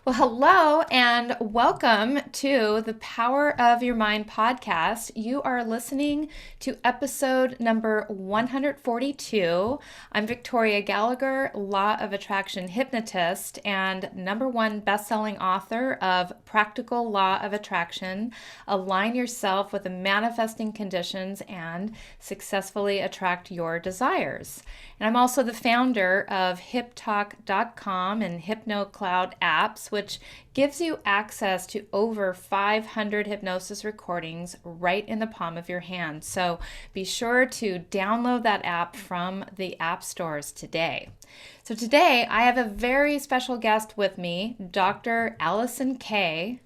Well, hello and welcome to the Power of Your Mind podcast. You are listening to episode number 142. I'm Victoria Gallagher, Law of Attraction hypnotist and #1 best-selling author of Practical Law of Attraction, Align Yourself with the Manifesting Conditions and Successfully Attract Your Desires. And I'm also the founder of HipTalk.com and HypnoCloud apps, which gives you access to over 500 hypnosis recordings right in the palm of your hand. So be sure to download that app from the app stores today. So today I have a very special guest with me, Dr. Alison Kay.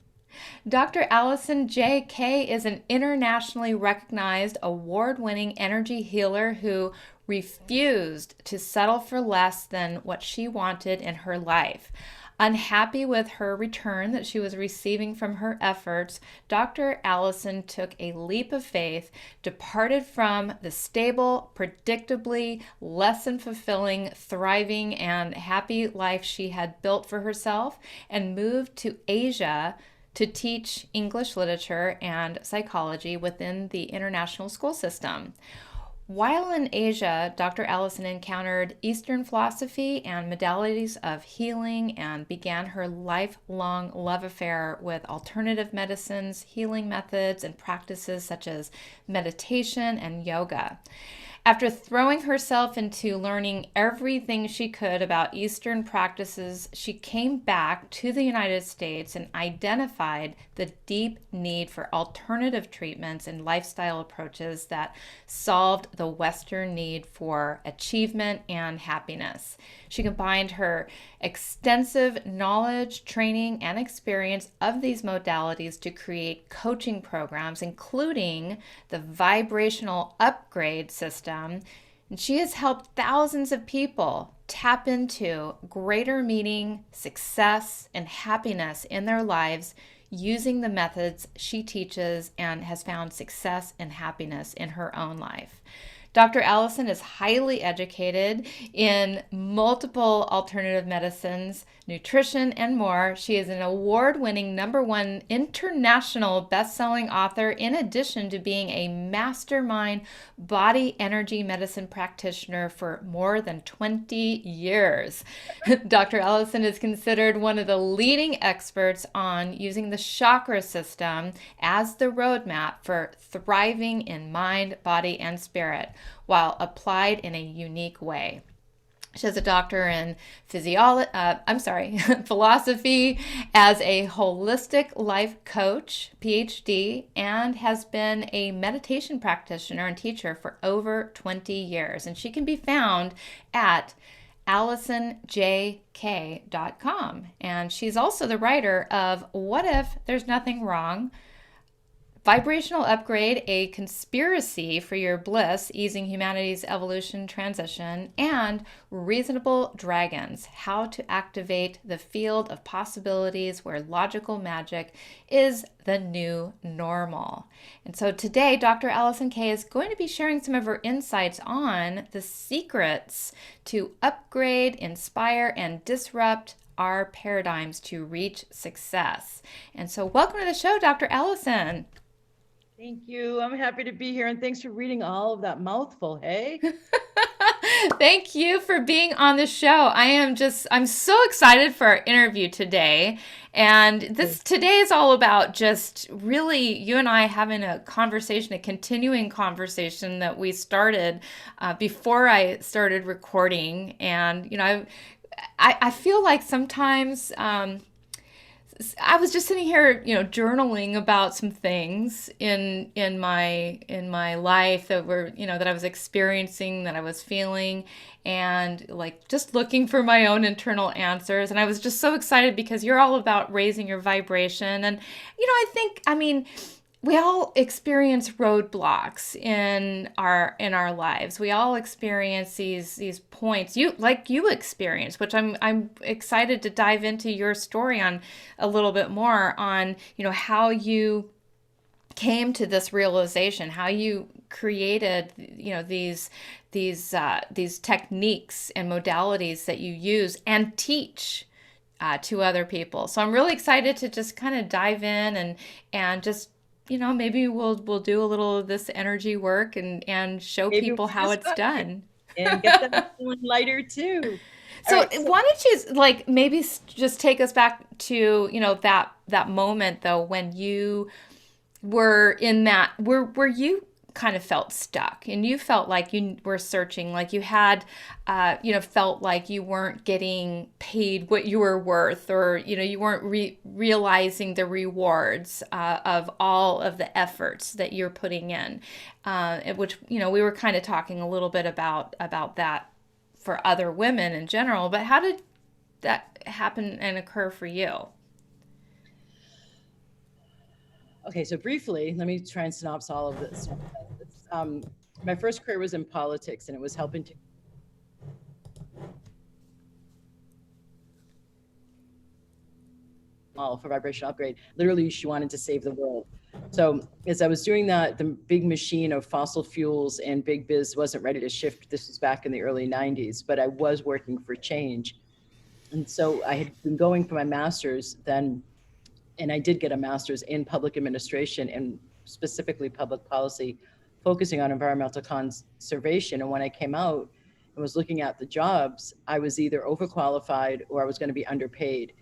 Dr. Alison J. Kay is an internationally recognized award-winning energy healer who refused to settle for less than what she wanted in her life. Unhappy with her return that she was receiving from her efforts, Dr. Alison took a leap of faith, departed from the stable, predictably less than fulfilling, thriving, and happy life she had built for herself, and moved to Asia to teach English literature and psychology within the international school system. While in Asia, Dr. Alison encountered Eastern philosophy and modalities of healing and began her lifelong love affair with alternative medicines, healing methods, and practices such as meditation and yoga. After throwing herself into learning everything she could about Eastern practices, she came back to the United States and identified the deep need for alternative treatments and lifestyle approaches that solved the Western need for achievement and happiness. She combined her extensive knowledge, training, and experience of these modalities to create coaching programs, including the Vibrational UPgrade System. And she has helped thousands of people tap into greater meaning, success, and happiness in their lives using the methods she teaches, and has found success and happiness in her own life. Dr. Alison is highly educated in multiple alternative medicines, nutrition, and more. She is an award-winning #1 international best-selling author, in addition to being a mastermind body energy medicine practitioner for more than 20 years. Dr. Alison is considered one of the leading experts on using the chakra system as the roadmap for thriving in mind, body, and spirit, while applied in a unique way. She has a doctor in philosophy, as a holistic life coach, PhD, and has been a meditation practitioner and teacher for over 20 years. And she can be found at AlisonJK.com. And she's also the writer of What If There's Nothing Wrong? Vibrational Upgrade, a conspiracy for your bliss, easing humanity's evolution transition, and Reasonable Dragons, how to activate the field of possibilities where logical magic is the new normal. And so today, Dr. Alison Kay is going to be sharing some of her insights on the secrets to upgrade, inspire, and disrupt our paradigms to reach success. And so welcome to the show, Dr. Alison. Thank you. I'm happy to be here, and thanks for reading all of that mouthful, hey? Thank you for being on the show. I'm so excited for our interview today. And today is all about just really you and I having a conversation, a continuing conversation that we started before I started recording. And, I feel like sometimes I was just sitting here, journaling about some things in my life that were, that I was experiencing, that I was feeling, and like just looking for my own internal answers. And I was just so excited because you're all about raising your vibration. And, I mean, we all experience roadblocks in our lives. We all experience these points you experience, which I'm excited to dive into your story on a little bit more on, how you came to this realization, how you created, these techniques and modalities that you use and teach to other people. So I'm really excited to just kind of dive in and just maybe we'll do a little of this energy work and show Maybe people we how it's discuss done. and get them feeling lighter too. All So right. So why don't you like maybe just take us back to that moment though when you were in that where you kind of felt stuck and you felt like you were searching, like you had felt like you weren't getting paid what you were worth, or you weren't realizing the rewards of all of the efforts that you're putting in, which we were kind of talking a little bit about that for other women in general. But how did that happen and occur for you? okay, so briefly, let me try and synopsis all of this. Um, my first career was in politics, and it was helping to all for Vibrational Upgrade. Literally, she wanted to save the world. So as I was doing that, the big machine of fossil fuels and big biz wasn't ready to shift. This was back in the early 90s, but I was working for change. And so I had been going for my master's then, and I did get a master's in public administration and specifically public policy, focusing on environmental conservation. And when I came out and was looking at the jobs, I was either overqualified or I was going to be underpaid.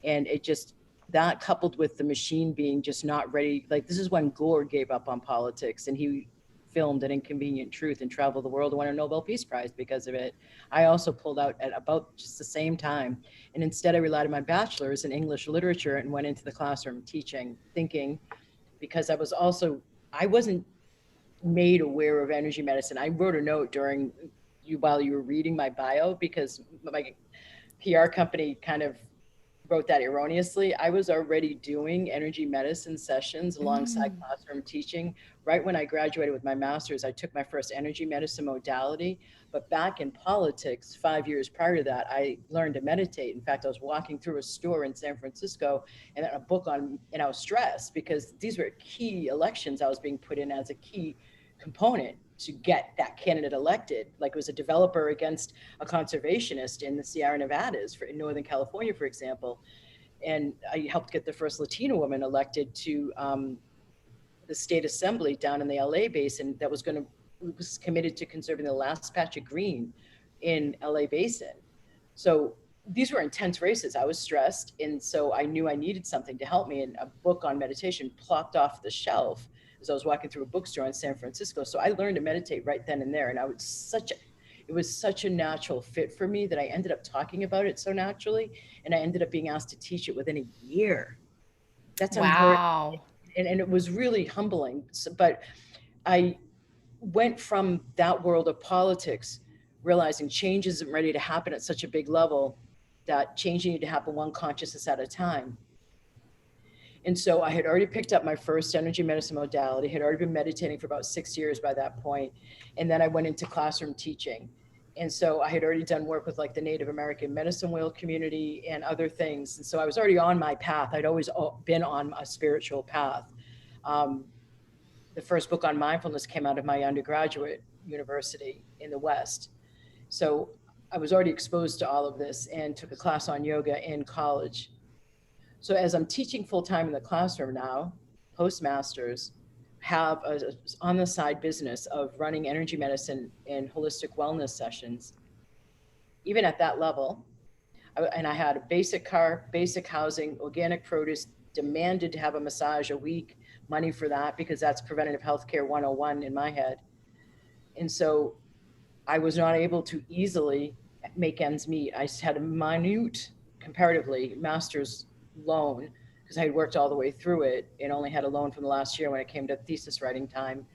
And it just, that coupled with the machine being just not ready, like this is when Gore gave up on politics and he filmed An Inconvenient Truth and traveled the world and won a Nobel Peace Prize because of it. I also pulled out at about just the same time. And instead I relied on my bachelor's in English literature and went into the classroom teaching, thinking, because I wasn't made aware of energy medicine. I wrote a note during while you were reading my bio because my PR company kind of wrote that erroneously. I was already doing energy medicine sessions alongside Mm. classroom teaching. Right when I graduated with my master's, I took my first energy medicine modality. But back in politics, 5 years prior to that, I learned to meditate. In fact, I was walking through a store in San Francisco and a book on, and I was stressed because these were key elections I was being put in as a key component to get that candidate elected. Like it was a developer against a conservationist in the Sierra Nevadas in Northern California, for example. And I helped get the first Latina woman elected to the state assembly down in the LA basin that was committed to conserving the last patch of green in LA basin. So these were intense races. I was stressed. And so I knew I needed something to help me. And a book on meditation plopped off the shelf as I was walking through a bookstore in San Francisco. So I learned to meditate right then and there. And it was such a natural fit for me that I ended up talking about it so naturally. And I ended up being asked to teach it within a year. That's unheard. Wow. And it was really humbling. So, but I went from that world of politics, realizing change isn't ready to happen at such a big level, that change needed to happen one consciousness at a time. And so I had already picked up my first energy medicine modality, had already been meditating for about 6 years by that point. And then I went into classroom teaching. And so I had already done work with like the Native American medicine wheel community and other things. And so I was already on my path. I'd always been on a spiritual path. Um, the first book on mindfulness came out of my undergraduate university in the West. So I was already exposed to all of this and took a class on yoga in college. So as I'm teaching full time in the classroom now, postmasters, have a on the side business of running energy medicine and holistic wellness sessions. Even at that level, and I had a basic car, basic housing, organic produce, demanded to have a massage a week, money for that because that's preventative healthcare 101 in my head. And so I was not able to easily make ends meet. I had a minute, comparatively, master's loan because I had worked all the way through it and only had a loan from the last year when it came to thesis writing time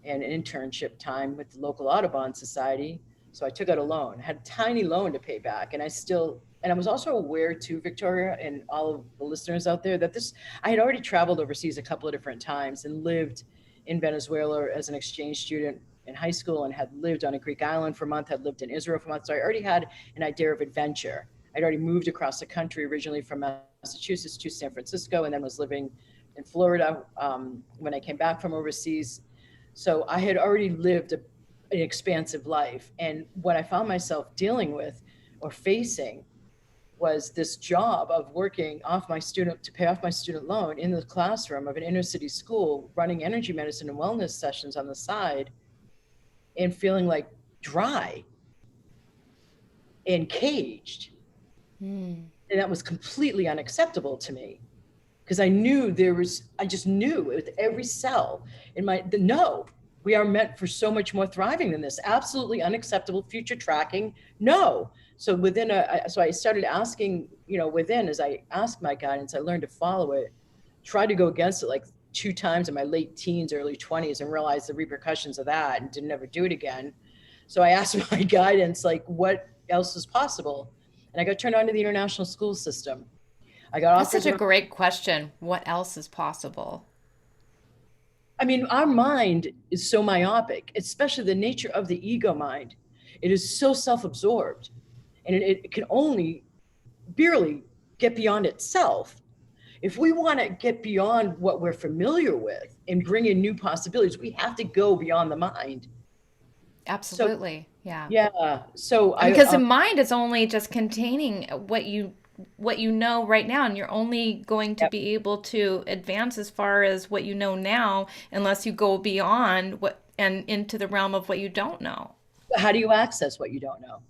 and an internship time with the local Audubon Society. So I took out a loan, had a tiny loan to pay back. And I was also aware too, Victoria, and all of the listeners out there, that I had already traveled overseas a couple of different times and lived in Venezuela as an exchange student in high school and had lived on a Greek island for a month, had lived in Israel for a month. So I already had an idea of adventure. I'd already moved across the country originally from Massachusetts to San Francisco and then was living in Florida when I came back from overseas. So I had already lived an expansive life. And what I found myself dealing with or facing was this job of working to pay off my student loan in the classroom of an inner city school, running energy medicine and wellness sessions on the side, and feeling like dry and caged. And that was completely unacceptable to me, because I just knew with every cell in no, we are meant for so much more thriving than this. Absolutely unacceptable. Future tracking, no. So so I started asking, within, as I asked my guidance, I learned to follow it, tried to go against it like 2 times in my late teens, early 20s, and realized the repercussions of that and didn't ever do it again. So I asked my guidance, like, what else is possible? And I got turned on to the international school system. I got That's such offers. a great question. What else is possible? I mean, our mind is so myopic, especially the nature of the ego mind. It is so self-absorbed, and it can only barely get beyond itself. If we want to get beyond what we're familiar with and bring in new possibilities, we have to go beyond the mind. Absolutely. So, Yeah. yeah. So Because the mind is only just containing what you know right now, and you're only going to yep. be able to advance as far as what you know now unless you go beyond what and into the realm of what you don't know. How do you access what you don't know?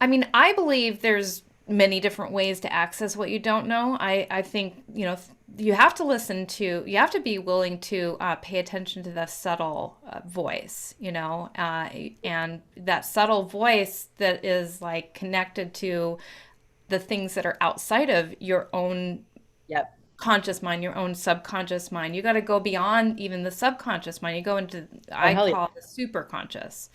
I mean, I believe there's many different ways to access what you don't know. I think, you have to you have to be willing to pay attention to the subtle voice, and that subtle voice that is like connected to the things that are outside of your own Yep. conscious mind, your own subconscious mind. You got to go beyond even the subconscious mind. You go into, I Hell yeah. call it the super conscious.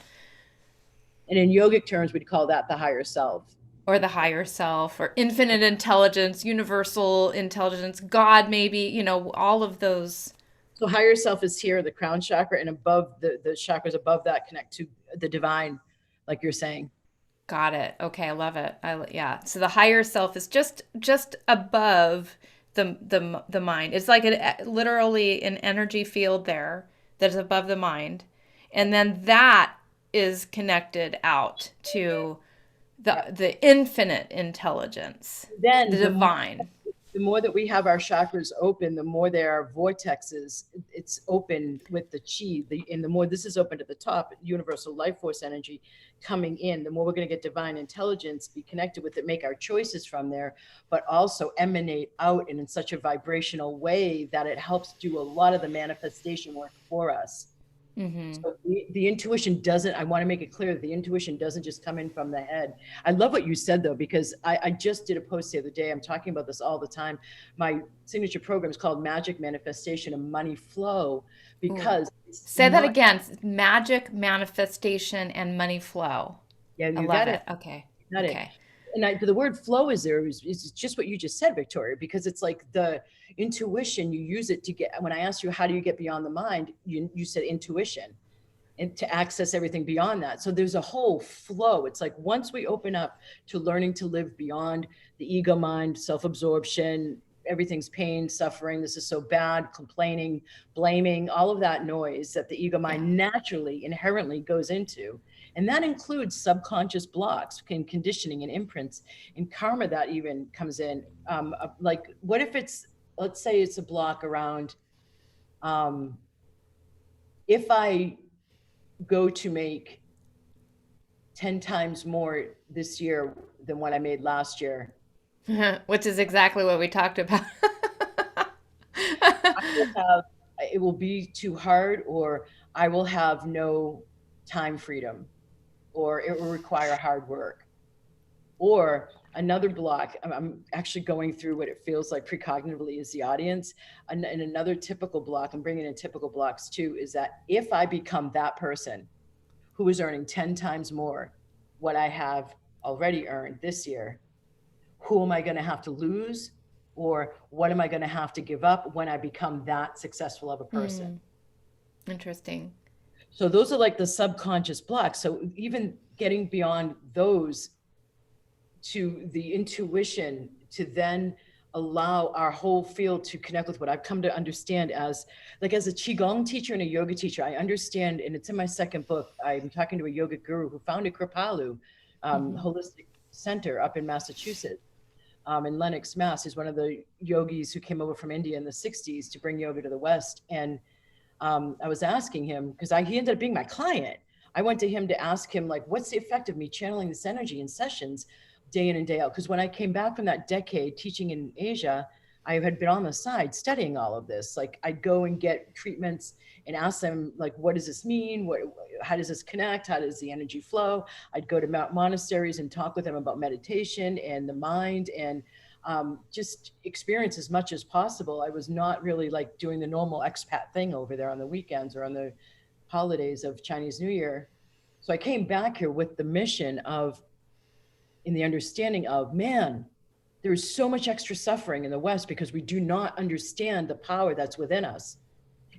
And in yogic terms, we'd call that the higher self. Or the higher self, or infinite intelligence, universal intelligence, God, maybe, all of those. So higher self is here, the crown chakra, and above the chakras above that connect to the divine, like you're saying. Got it. Okay, I love it. Yeah. So the higher self is just above the mind. It's like literally an energy field there that is above the mind, and then that is connected out to the infinite intelligence, Then the divine. The more that we have our chakras open, the more there are vortexes. It's open with the chi, and the more this is open to the top, universal life force energy coming in, the more we're going to get divine intelligence, be connected with it, make our choices from there, but also emanate out in such a vibrational way that it helps do a lot of the manifestation work for us. Mm-hmm. So the intuition doesn't, I want to make it clear that the intuition doesn't just come in from the head. I love what you said though, because I just did a post the other day. I'm talking about this all the time. My signature program is called Magic Manifestation and Money Flow, because say that again. Magic manifestation and money flow. Yeah, I love it. Okay. Got okay. It. And the word flow is there is just what you just said, Victoria, because it's like the intuition, you use it to get, when I asked you, how do you get beyond the mind? You said intuition, and to access everything beyond that. So there's a whole flow. It's like, once we open up to learning to live beyond the ego mind, self-absorption, everything's pain, suffering, this is so bad, complaining, blaming, all of that noise that the ego mind naturally, inherently goes into. And that includes subconscious blocks and conditioning and imprints and karma that even comes in. Like, what if let's say it's a block around, if I go to make 10 times more this year than what I made last year. Which is exactly what we talked about. It will be too hard, or I will have no time freedom, or it will require hard work. Or another block, I'm actually going through what it feels like precognitively as the audience. And another typical block, I'm bringing in typical blocks too, is that if I become that person who is earning 10 times more what I have already earned this year, who am I going to have to lose? Or what am I going to have to give up when I become that successful of a person? Interesting. So those are like the subconscious blocks. So even getting beyond those to the intuition, to then allow our whole field to connect with what I've come to understand as a Qigong teacher and a yoga teacher, I understand, and it's in my second book, I'm talking to a yoga guru who founded Kripalu, holistic center up in Massachusetts, in Lenox, Mass. He's one of the yogis who came over from India in the 60s to bring yoga to the West. And I was asking him, because he ended up being my client. I went to him to ask him, like, what's the effect of me channeling this energy in sessions day in and day out? Because when I came back from that decade teaching in Asia, I had been on the side studying all of this. Like, I'd go and get treatments and ask them, like, what does this mean? How does this connect? How does the energy flow? I'd go to monasteries and talk with them about meditation and the mind, and just experience as much as possible. I was not really like doing the normal expat thing over there on the weekends or on the holidays of Chinese New Year. So I came back here with the mission of, in the understanding of, man, there is so much extra suffering in the West because we do not understand the power that's within us.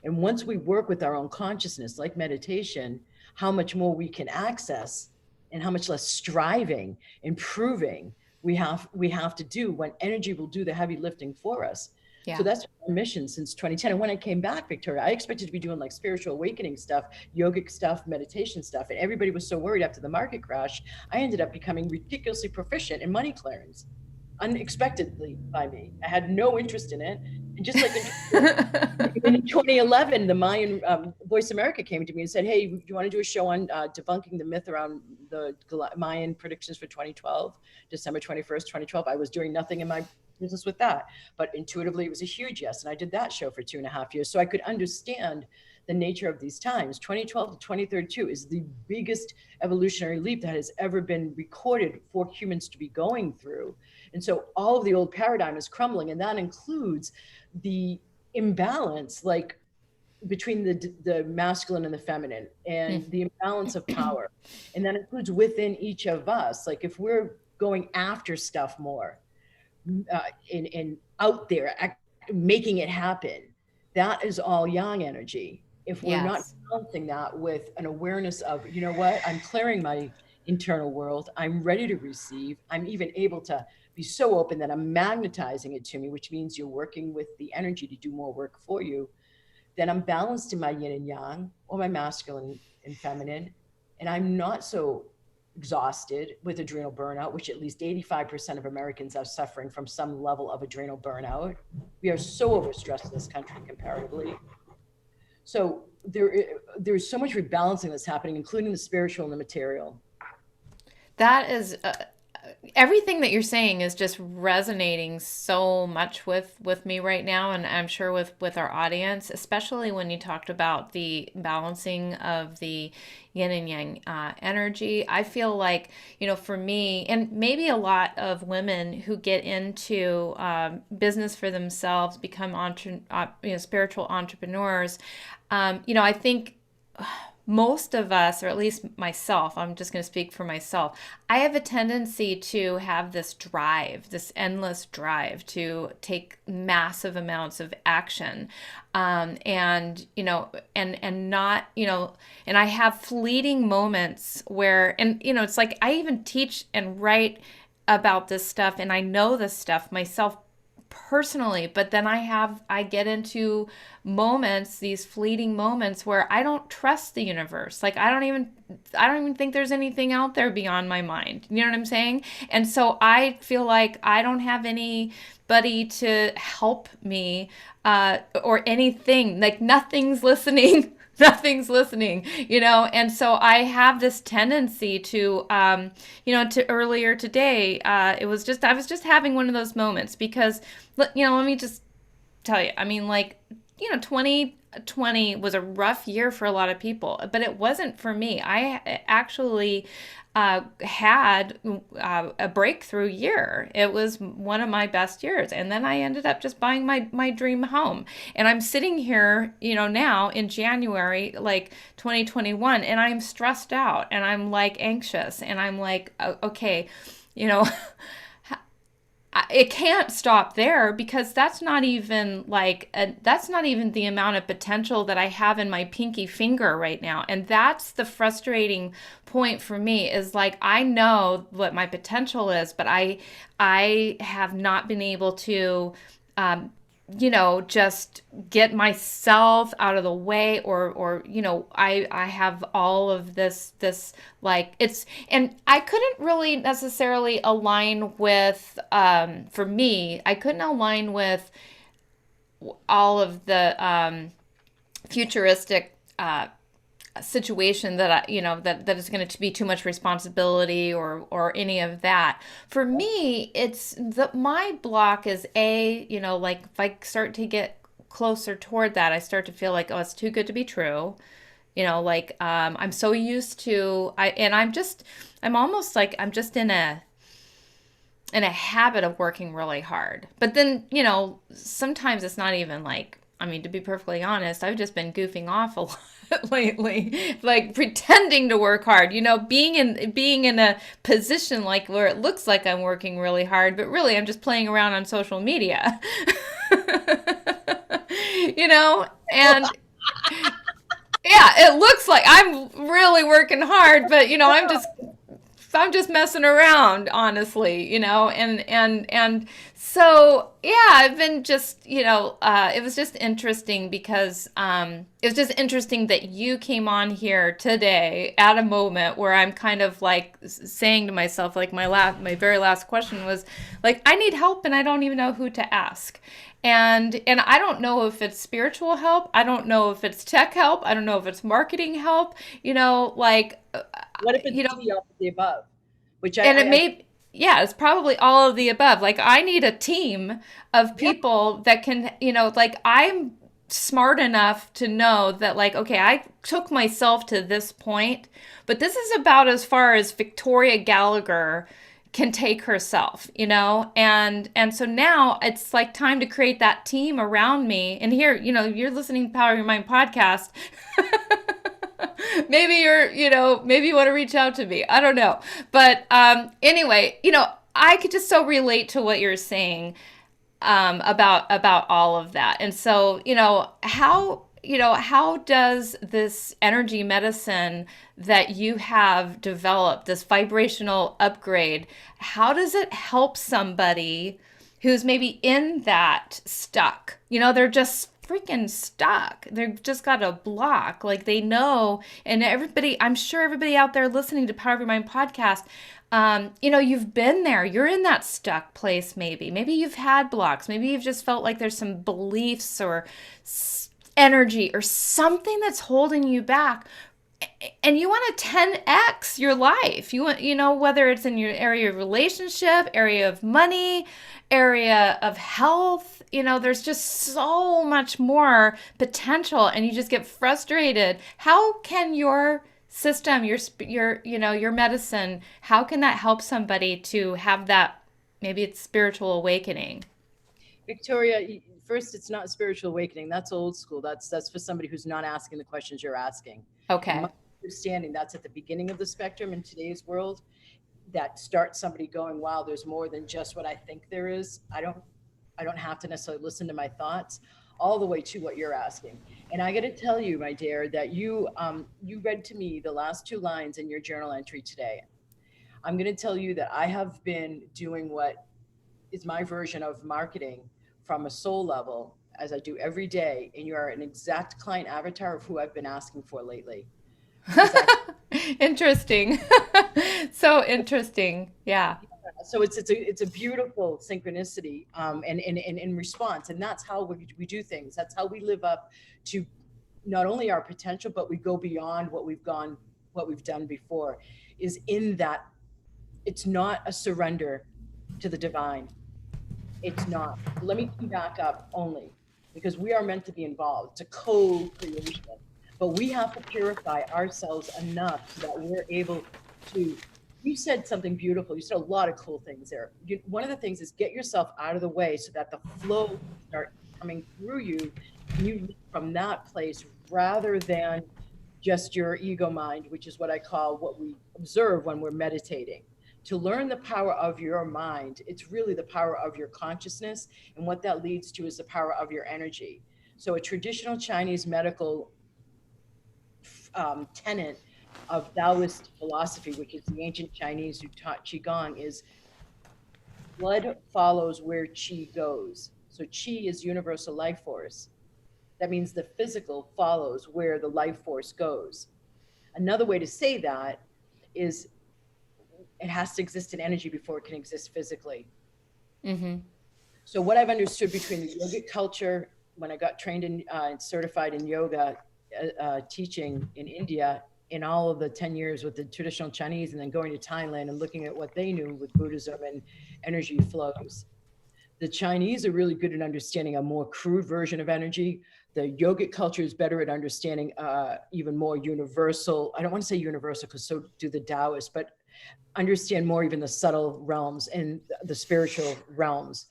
And once we work with our own consciousness, like meditation, how much more we can access and how much less striving and proving we have to do when energy will do the heavy lifting for us. Yeah. So that's my mission since 2010. And when I came back, Victoria, I expected to be doing like spiritual awakening stuff, yogic stuff, meditation stuff. And everybody was so worried after the market crash. I ended up becoming ridiculously proficient in money clearance, unexpectedly by me. I had no interest in it. And just like in 2011, the Mayan Voice America came to me and said, hey, do you want to do a show on debunking the myth around the Mayan predictions for 2012, December 21st, 2012? I was doing nothing in my business with that, but intuitively it was a huge yes. And I did that show for 2.5 years. So I could understand the nature of these times. 2012 to 2032 is the biggest evolutionary leap that has ever been recorded for humans to be going through. And so all of the old paradigm is crumbling, and that includes the imbalance, like between the masculine and the feminine, and the imbalance of power. And that includes within each of us. Like if we're going after stuff more and out there making it happen, that is all yang energy. If we're not balancing that with an awareness of, you know what, I'm clearing my internal world, I'm ready to receive, I'm even able to be so open that I'm magnetizing it to me, which means you're working with the energy to do more work for you, then I'm balanced in my yin and yang, or my masculine and feminine, and I'm not so exhausted with adrenal burnout, which at least 85% of Americans are suffering from some level of adrenal burnout. We are so overstressed in this country comparatively. So there's so much rebalancing that's happening, including the spiritual and the material. That is everything that you're saying is just resonating so much with me right now, and I'm sure with our audience, especially when you talked about the balancing of the yin and yang energy. I feel like, for me, and maybe a lot of women who get into business for themselves, become spiritual entrepreneurs, I think most of us, or at least myself, I'm just going to speak for myself, I have a tendency to have this drive, this endless drive to take massive amounts of action. And not, and I have fleeting moments where, and, it's like I even teach and write about this stuff, and I know this stuff myself personally, but then I get into moments, these fleeting moments where I don't trust the universe. Like I don't even think there's anything out there beyond my mind. You know what I'm saying? And so I feel like I don't have anybody to help me or anything. Like nothing's listening. Nothing's listening, and so I have this tendency to, to earlier today, I was just having one of those moments because, let me just tell you, 2020 was a rough year for a lot of people, but it wasn't for me. I actually had a breakthrough year. It was one of my best years. And then I ended up just buying my dream home. And I'm sitting here, now in January, like 2021, and I'm stressed out and I'm like anxious and I'm like, okay, it can't stop there because that's not even the amount of potential that I have in my pinky finger right now. And that's the frustrating point for me is like, I know what my potential is, but I have not been able to just get myself out of the way, or I have all of this like it's, and I couldn't really necessarily align with, for me, I couldn't align with all of the futuristic situation that that is going to be too much responsibility, or any of that. For me, it's my block is like if I start to get closer toward that, I start to feel like, oh, it's too good to be true. Like, I'm so used to, I'm almost like I'm just in a habit of working really hard. But then, sometimes it's not even like, I mean, to be perfectly honest, I've just been goofing off a lot lately, like pretending to work hard, being in a position like where it looks like I'm working really hard, but really I'm just playing around on social media. And yeah, it looks like I'm really working hard, but I'm just messing around, honestly, and so yeah, I've been just, it was just interesting because it was just interesting that you came on here today at a moment where I'm kind of like saying to myself, like my very last question was like, I need help and I don't even know who to ask. And I don't know if it's spiritual help. I don't know if it's tech help. I don't know if it's marketing help. Like, What if it's all of the above? Which and it may, yeah, it's probably all of the above. Like, I need a team of yeah, people that can, like, I'm smart enough to know that, like, okay, I took myself to this point, but this is about as far as Victoria Gallagher can take herself, and so now it's like time to create that team around me. And here, you're listening to Power Your Mind podcast. Maybe maybe you want to reach out to me. I don't know. But anyway, I could just so relate to what you're saying, about all of that. And so, how does this energy medicine that you have developed, this vibrational upgrade, how does it help somebody who's maybe in that stuck? They're just freaking stuck. They've just got a block. Like, they know, and I'm sure everybody out there listening to Power of Your Mind podcast, you've been there. You're in that stuck place, maybe. Maybe you've had blocks. Maybe you've just felt like there's some beliefs or energy or something that's holding you back, and you want to 10x your life. You want, whether it's in your area of relationship, area of money, area of health, there's just so much more potential, and you just get frustrated. How can your system, your medicine, how can that help somebody to have that, maybe it's spiritual awakening? Victoria, first, it's not spiritual awakening. That's old school. That's for somebody who's not asking the questions you're asking. In Okay. my understanding, that's at the beginning of the spectrum in today's world. That starts somebody going, wow, there's more than just what I think there is. I don't have to necessarily listen to my thoughts, all the way to what you're asking. And I got to tell you, my dear, that you read to me the last two lines in your journal entry today. I'm going to tell you that I have been doing what is my version of marketing from a soul level, as I do every day, and you are an exact client avatar of who I've been asking for lately. Exactly. Interesting. So interesting. Yeah. So it's a beautiful synchronicity, and in response, and that's how we do things. That's how we live up to not only our potential, but we go beyond what we've done before. Is in that it's not a surrender to the divine. It's not. Let me back up only, because we are meant to be involved. It's a co-creation, but we have to purify ourselves enough so that we're able to. You said something beautiful. You said a lot of cool things there. One of the things is get yourself out of the way so that the flow start coming through you, and you lead from that place rather than just your ego mind, which is what I call what we observe when we're meditating. To learn the power of your mind, it's really the power of your consciousness. And what that leads to is the power of your energy. So a traditional Chinese medical tenet of Taoist philosophy, which is the ancient Chinese who taught Qigong, is blood follows where Qi goes. So chi is universal life force. That means the physical follows where the life force goes. Another way to say that is it has to exist in energy before it can exist physically. Mm-hmm. So what I've understood between the yogic culture, when I got trained in and certified in yoga teaching in India, in all of the 10 years with the traditional Chinese, and then going to Thailand and looking at what they knew with Buddhism and energy flows. The Chinese are really good at understanding a more crude version of energy. The yogic culture is better at understanding even more universal. I don't want to say universal because so do the Taoists, but understand more even the subtle realms and the spiritual realms.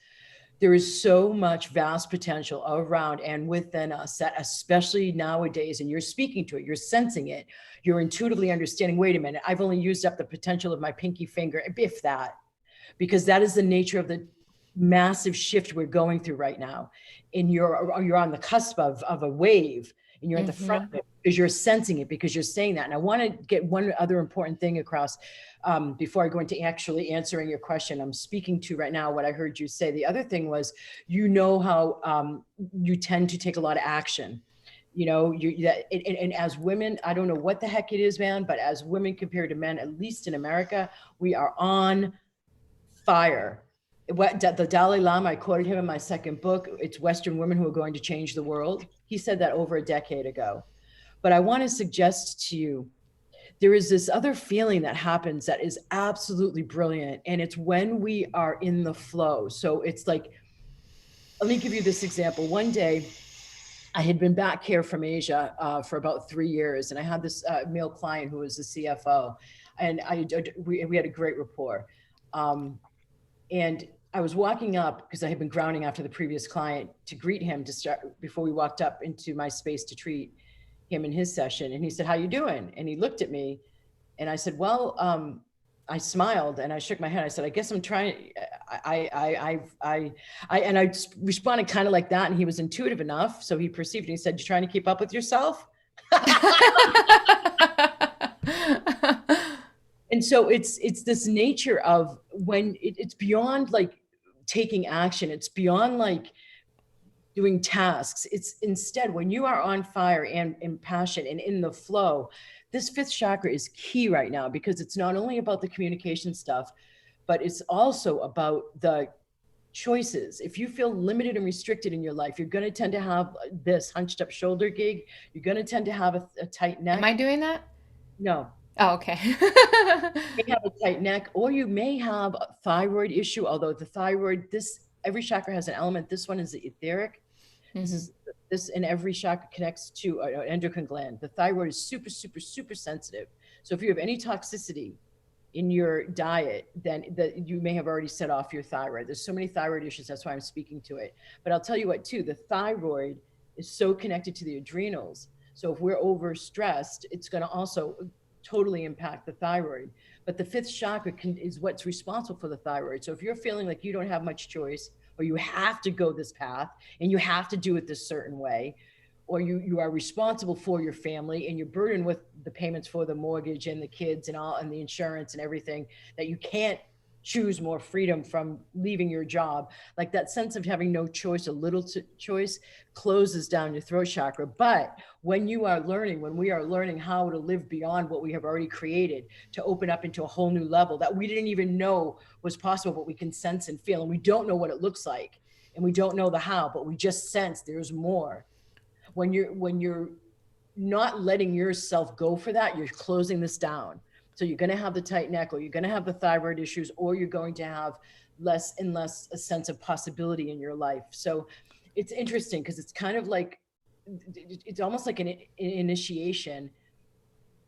There is so much vast potential around and within us that, especially nowadays, and you're speaking to it, you're sensing it, you're intuitively understanding, wait a minute, I've only used up the potential of my pinky finger, if that, because that is the nature of the massive shift we're going through right now. And you're on the cusp of a wave, and you're at the front of it because you're sensing it, because you're saying that. And I want to get one other important thing across before I go into actually answering your question. I'm speaking to right now what I heard you say. The other thing was, you know how you tend to take a lot of action. You know, and as women, I don't know what the heck it is, man, but as women compared to men, at least in America, we are on fire. What the Dalai Lama, I quoted him in my second book, it's Western women who are going to change the world. He said that over a decade ago. But I want to suggest to you, there is this other feeling that happens that is absolutely brilliant. And it's when we are in the flow. So it's like, let me give you this example. One day, I had been back here from Asia for about 3 years, and I had this male client who was the CFO, and we had a great rapport. And I was walking up because I had been grounding after the previous client to greet him to start before we walked up into my space to treat him in his session. And he said, "How you doing?" And he looked at me, and I said, "Well," I smiled and I shook my head. I said, "I guess I'm trying." And I responded kind of like that, and he was intuitive enough, so he perceived it. He said, "You trying to keep up with yourself?" And so it's this nature of when it's beyond like taking action. It's beyond like doing tasks. It's instead when you are on fire and in passion and in the flow. This fifth chakra is key right now because it's not only about the communication stuff, but it's also about the choices. If you feel limited and restricted in your life, you're going to tend to have this hunched up shoulder gig. You're going to tend to have a tight neck. Am I doing that? No. Oh, okay. You may have a tight neck, or you may have a thyroid issue, although the thyroid, every chakra has an element. This one is the etheric. This and every chakra connects to an endocrine gland. The thyroid is super, super, super sensitive. So if you have any toxicity in your diet, then you may have already set off your thyroid. There's so many thyroid issues. That's why I'm speaking to it. But I'll tell you what, too, the thyroid is so connected to the adrenals. So if we're overstressed, it's going to also totally impact the thyroid. But the fifth chakra is what's responsible for the thyroid. So if you're feeling like you don't have much choice, or you have to go this path and you have to do it this certain way, or you are responsible for your family and you're burdened with the payments for the mortgage and the kids and all and the insurance and everything, that you can't choose more freedom from leaving your job, like that sense of having no choice, a little choice, closes down your throat chakra. But when we are learning how to live beyond what we have already created, to open up into a whole new level that we didn't even know was possible, but we can sense and feel, and we don't know what it looks like, and we don't know the how, but we just sense there's more. When you're not letting yourself go for that, you're closing this down. So you're going to have the tight neck, or you're going to have the thyroid issues, or you're going to have less and less a sense of possibility in your life. So it's interesting because it's kind of like, it's almost like an initiation,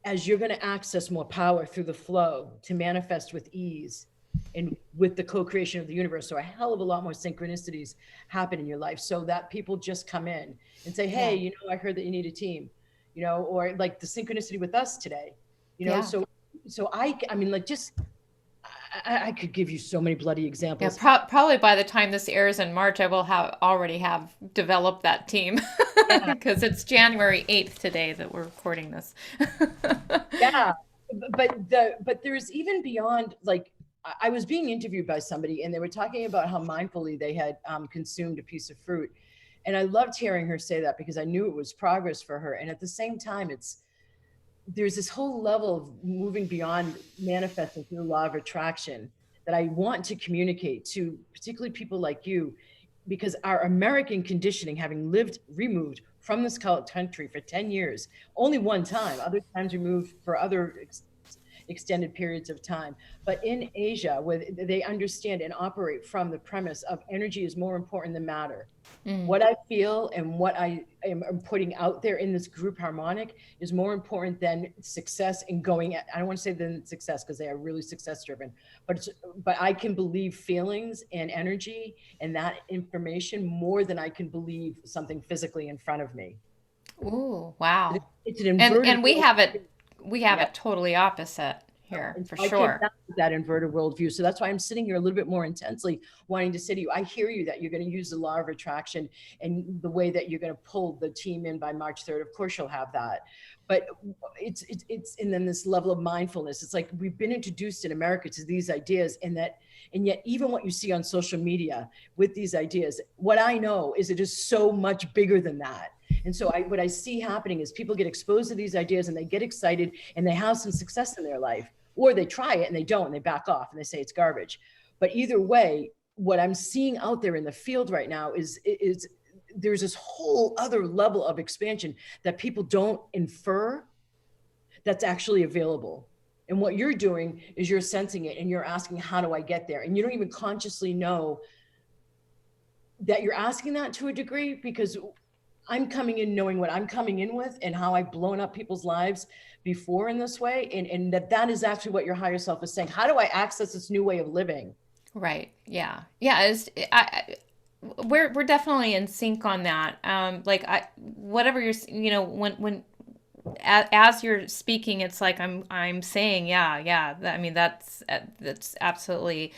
as you're going to access more power through the flow to manifest with ease and with the co-creation of the universe. So a hell of a lot more synchronicities happen in your life, so that people just come in and say, "Hey, you know, I heard that you need a team," you know, or like the synchronicity with us today, you know. So I mean, like, just, I could give you so many bloody examples. Yeah, probably by the time this airs in March, I will already have developed that team, because it's January 8th today that we're recording this. Yeah, but there's even beyond, like, I was being interviewed by somebody, and they were talking about how mindfully they had consumed a piece of fruit. And I loved hearing her say that, because I knew it was progress for her. And at the same time, there's this whole level of moving beyond manifesting through the law of attraction that I want to communicate to particularly people like you, because our American conditioning, having lived removed from this country for 10 years, only one time, other times removed for other extended periods of time. But in Asia, where they understand and operate from the premise of energy is more important than matter. What I feel and what I am putting out there in this group harmonic is more important than success and going. I don't want to say than success, because they are really success driven, but I can believe feelings and energy and that information more than I can believe something physically in front of me. Ooh, wow. It's an inverted And worldview. we have Yeah. it totally opposite here And for so I came sure. down with that inverted worldview. So that's why I'm sitting here a little bit more intensely wanting to say to you, I hear you that you're going to use the law of attraction and the way that you're going to pull the team in by March 3rd. Of course you'll have that. But it's and then this level of mindfulness. It's like we've been introduced in America to these ideas, and yet even what you see on social media with these ideas, what I know is it is so much bigger than that. And so what I see happening is people get exposed to these ideas and they get excited and they have some success in their life, or they try it and they don't, and they back off and they say it's garbage. But either way, what I'm seeing out there in the field right now is there's this whole other level of expansion that people don't infer that's actually available. And what you're doing is you're sensing it and you're asking, how do I get there? And you don't even consciously know that you're asking that to a degree, because I'm coming in knowing what I'm coming in with and how I've blown up people's lives before in this way. And that is actually what your higher self is saying. How do I access this new way of living? Right. Yeah. Yeah. We're definitely in sync on that. Whatever you're, when as you're speaking, it's like I'm saying, yeah, yeah. I mean, that's absolutely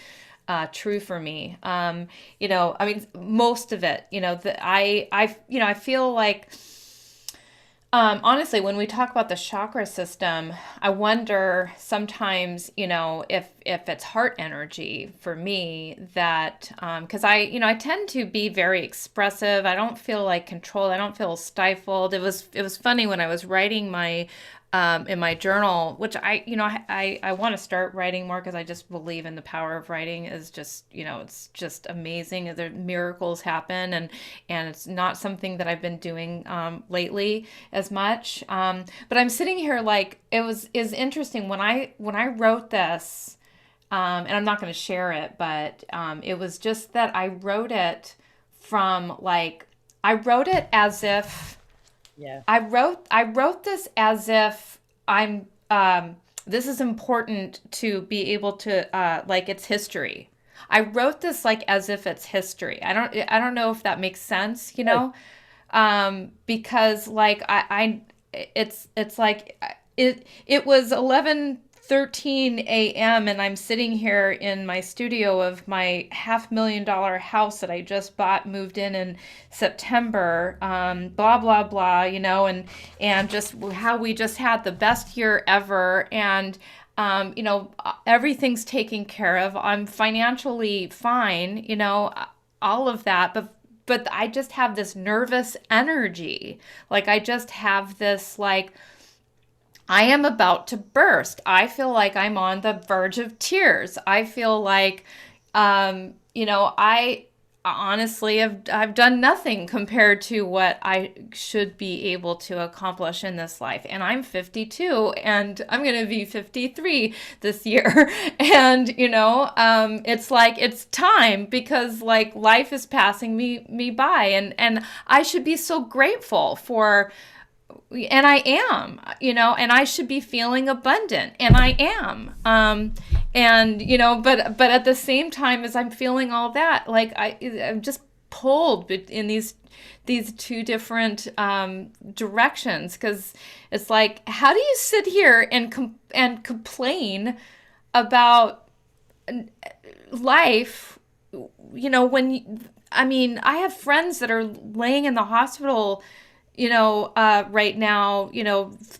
true for me. I mean, most of it, I feel like, honestly, when we talk about the chakra system, I wonder sometimes, if it's heart energy for me that, because I tend to be very expressive. I don't feel like controlled. I don't feel stifled. It was funny when I was writing my in my journal, which I want to start writing more, because I just believe in the power of writing. Is just, it's just amazing. The miracles happen, and it's not something that I've been doing lately as much. But I'm sitting here like is interesting when I wrote this, and I'm not going to share it, but it was just that I wrote it from like I wrote it as if. Yeah. I wrote this as if I'm this is important to be able to like it's history. I wrote this like as if it's history. I don't know if that makes sense, because like I it's like it was 11:13 a.m. and I'm sitting here in my studio of my $500,000 house that I just bought, moved in September, blah blah blah, and just how we just had the best year ever, and everything's taken care of. I'm financially fine, all of that, but I just have this nervous energy. Like I just have this like I am about to burst. I feel like I'm on the verge of tears. I feel like, I honestly I've done nothing compared to what I should be able to accomplish in this life. And I'm 52 and I'm going to be 53 this year. And, it's like, it's time, because like life is passing me by, and I should be so grateful for, and I am, and I should be feeling abundant, and I am. But at the same time as I'm feeling all that, like I'm just pulled in these two different directions, because it's like, how do you sit here and complain about life, when I mean, I have friends that are laying in the hospital, right now,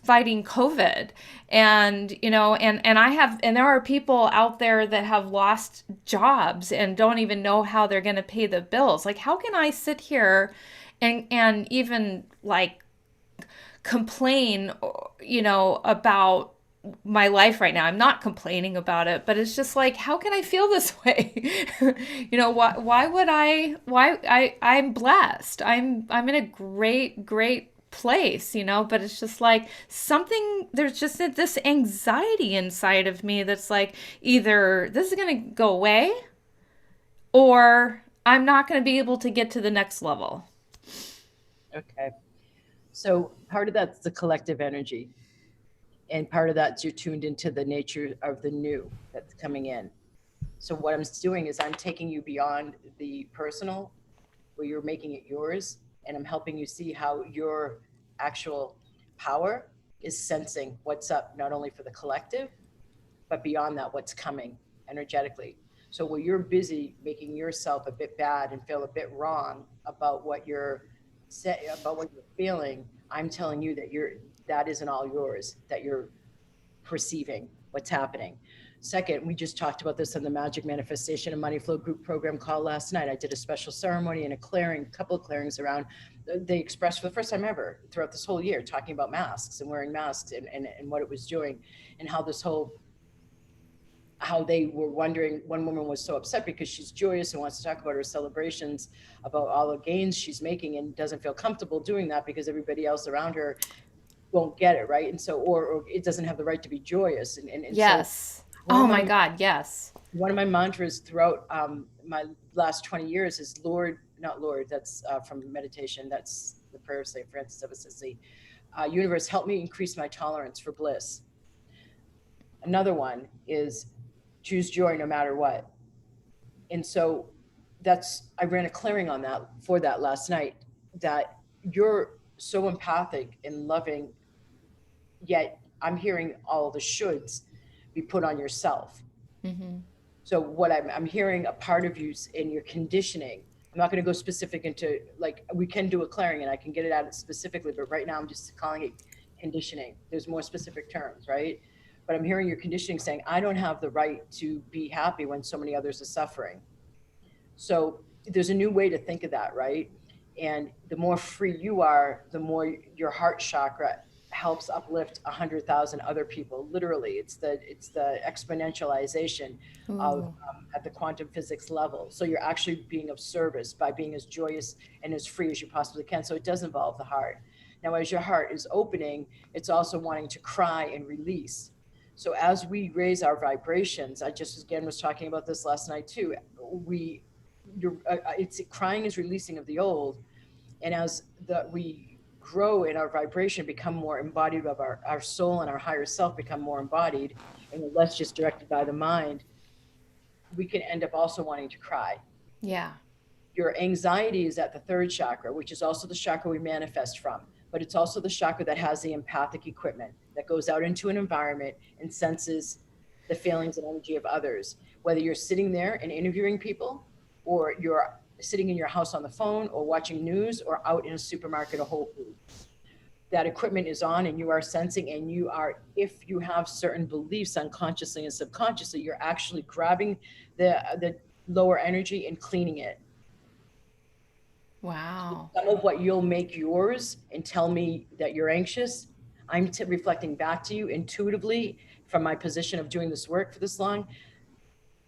fighting COVID. And, and there are people out there that have lost jobs and don't even know how they're going to pay the bills. Like, how can I sit here and even like complain, about my life right now? I'm not complaining about it, but it's just like, how can I feel this way? Why would I'm blessed. I'm in a great place, but it's just like there's just this anxiety inside of me that's like, either this is going to go away or I'm not going to be able to get to the next level. Okay. So part of that's the collective energy. And part of that's you're tuned into the nature of the new that's coming in. So what I'm doing is I'm taking you beyond the personal, where you're making it yours, and I'm helping you see how your actual power is sensing what's up, not only for the collective, but beyond that, what's coming energetically. So where you're busy making yourself a bit bad and feel a bit wrong about what you're feeling, I'm telling you that that isn't all yours, that you're perceiving what's happening. Second, we just talked about this on the Magic Manifestation and Money Flow group program call last night. I did a special ceremony and a couple of clearings around. They expressed for the first time ever throughout this whole year, talking about masks and wearing masks and what it was doing, and how they were wondering. One woman was so upset because she's joyous and wants to talk about her celebrations, about all the gains she's making, and doesn't feel comfortable doing that because everybody else around her won't get it, right? And so, or it doesn't have the right to be joyous. And Yes. so Oh my God, yes. one of my mantras throughout my last 20 years is not Lord, that's from meditation, that's the prayer of St. Francis of Assisi. Universe, help me increase my tolerance for bliss. Another one is choose joy no matter what. And so I ran a clearing on that for that last night, that you're so empathic and loving, yet I'm hearing all the shoulds be put on yourself. Mm-hmm. So what I'm hearing a part of you in your conditioning. I'm not going to go specific into, like, we can do a clearing and I can get it out specifically, but right now I'm just calling it conditioning. There's more specific terms, right? But I'm hearing your conditioning saying, I don't have the right to be happy when so many others are suffering. So there's a new way to think of that, right? And the more free you are, the more your heart chakra helps uplift 100,000 other people. Literally, it's the exponentialization of at the quantum physics level. So you're actually being of service by being as joyous and as free as you possibly can. So it does involve the heart. Now, as your heart is opening, it's also wanting to cry and release. So as we raise our vibrations, I just again was talking about this last night too. It's crying is releasing of the old, and as we grow in our vibration, become more embodied of our soul and our higher self, become more embodied and less just directed by the mind, we can end up also wanting to cry. Yeah. Your anxiety is at the third chakra, which is also the chakra we manifest from, but it's also the chakra that has the empathic equipment that goes out into an environment and senses the feelings and energy of others. Whether you're sitting there and interviewing people, or you're sitting in your house on the phone, or watching news, or out in a supermarket or Whole Foods, that equipment is on and you are sensing, and if you have certain beliefs unconsciously and subconsciously, you're actually grabbing the lower energy and cleaning it. Wow. Some of what you'll make yours and tell me that you're anxious, I'm reflecting back to you intuitively from my position of doing this work for this long.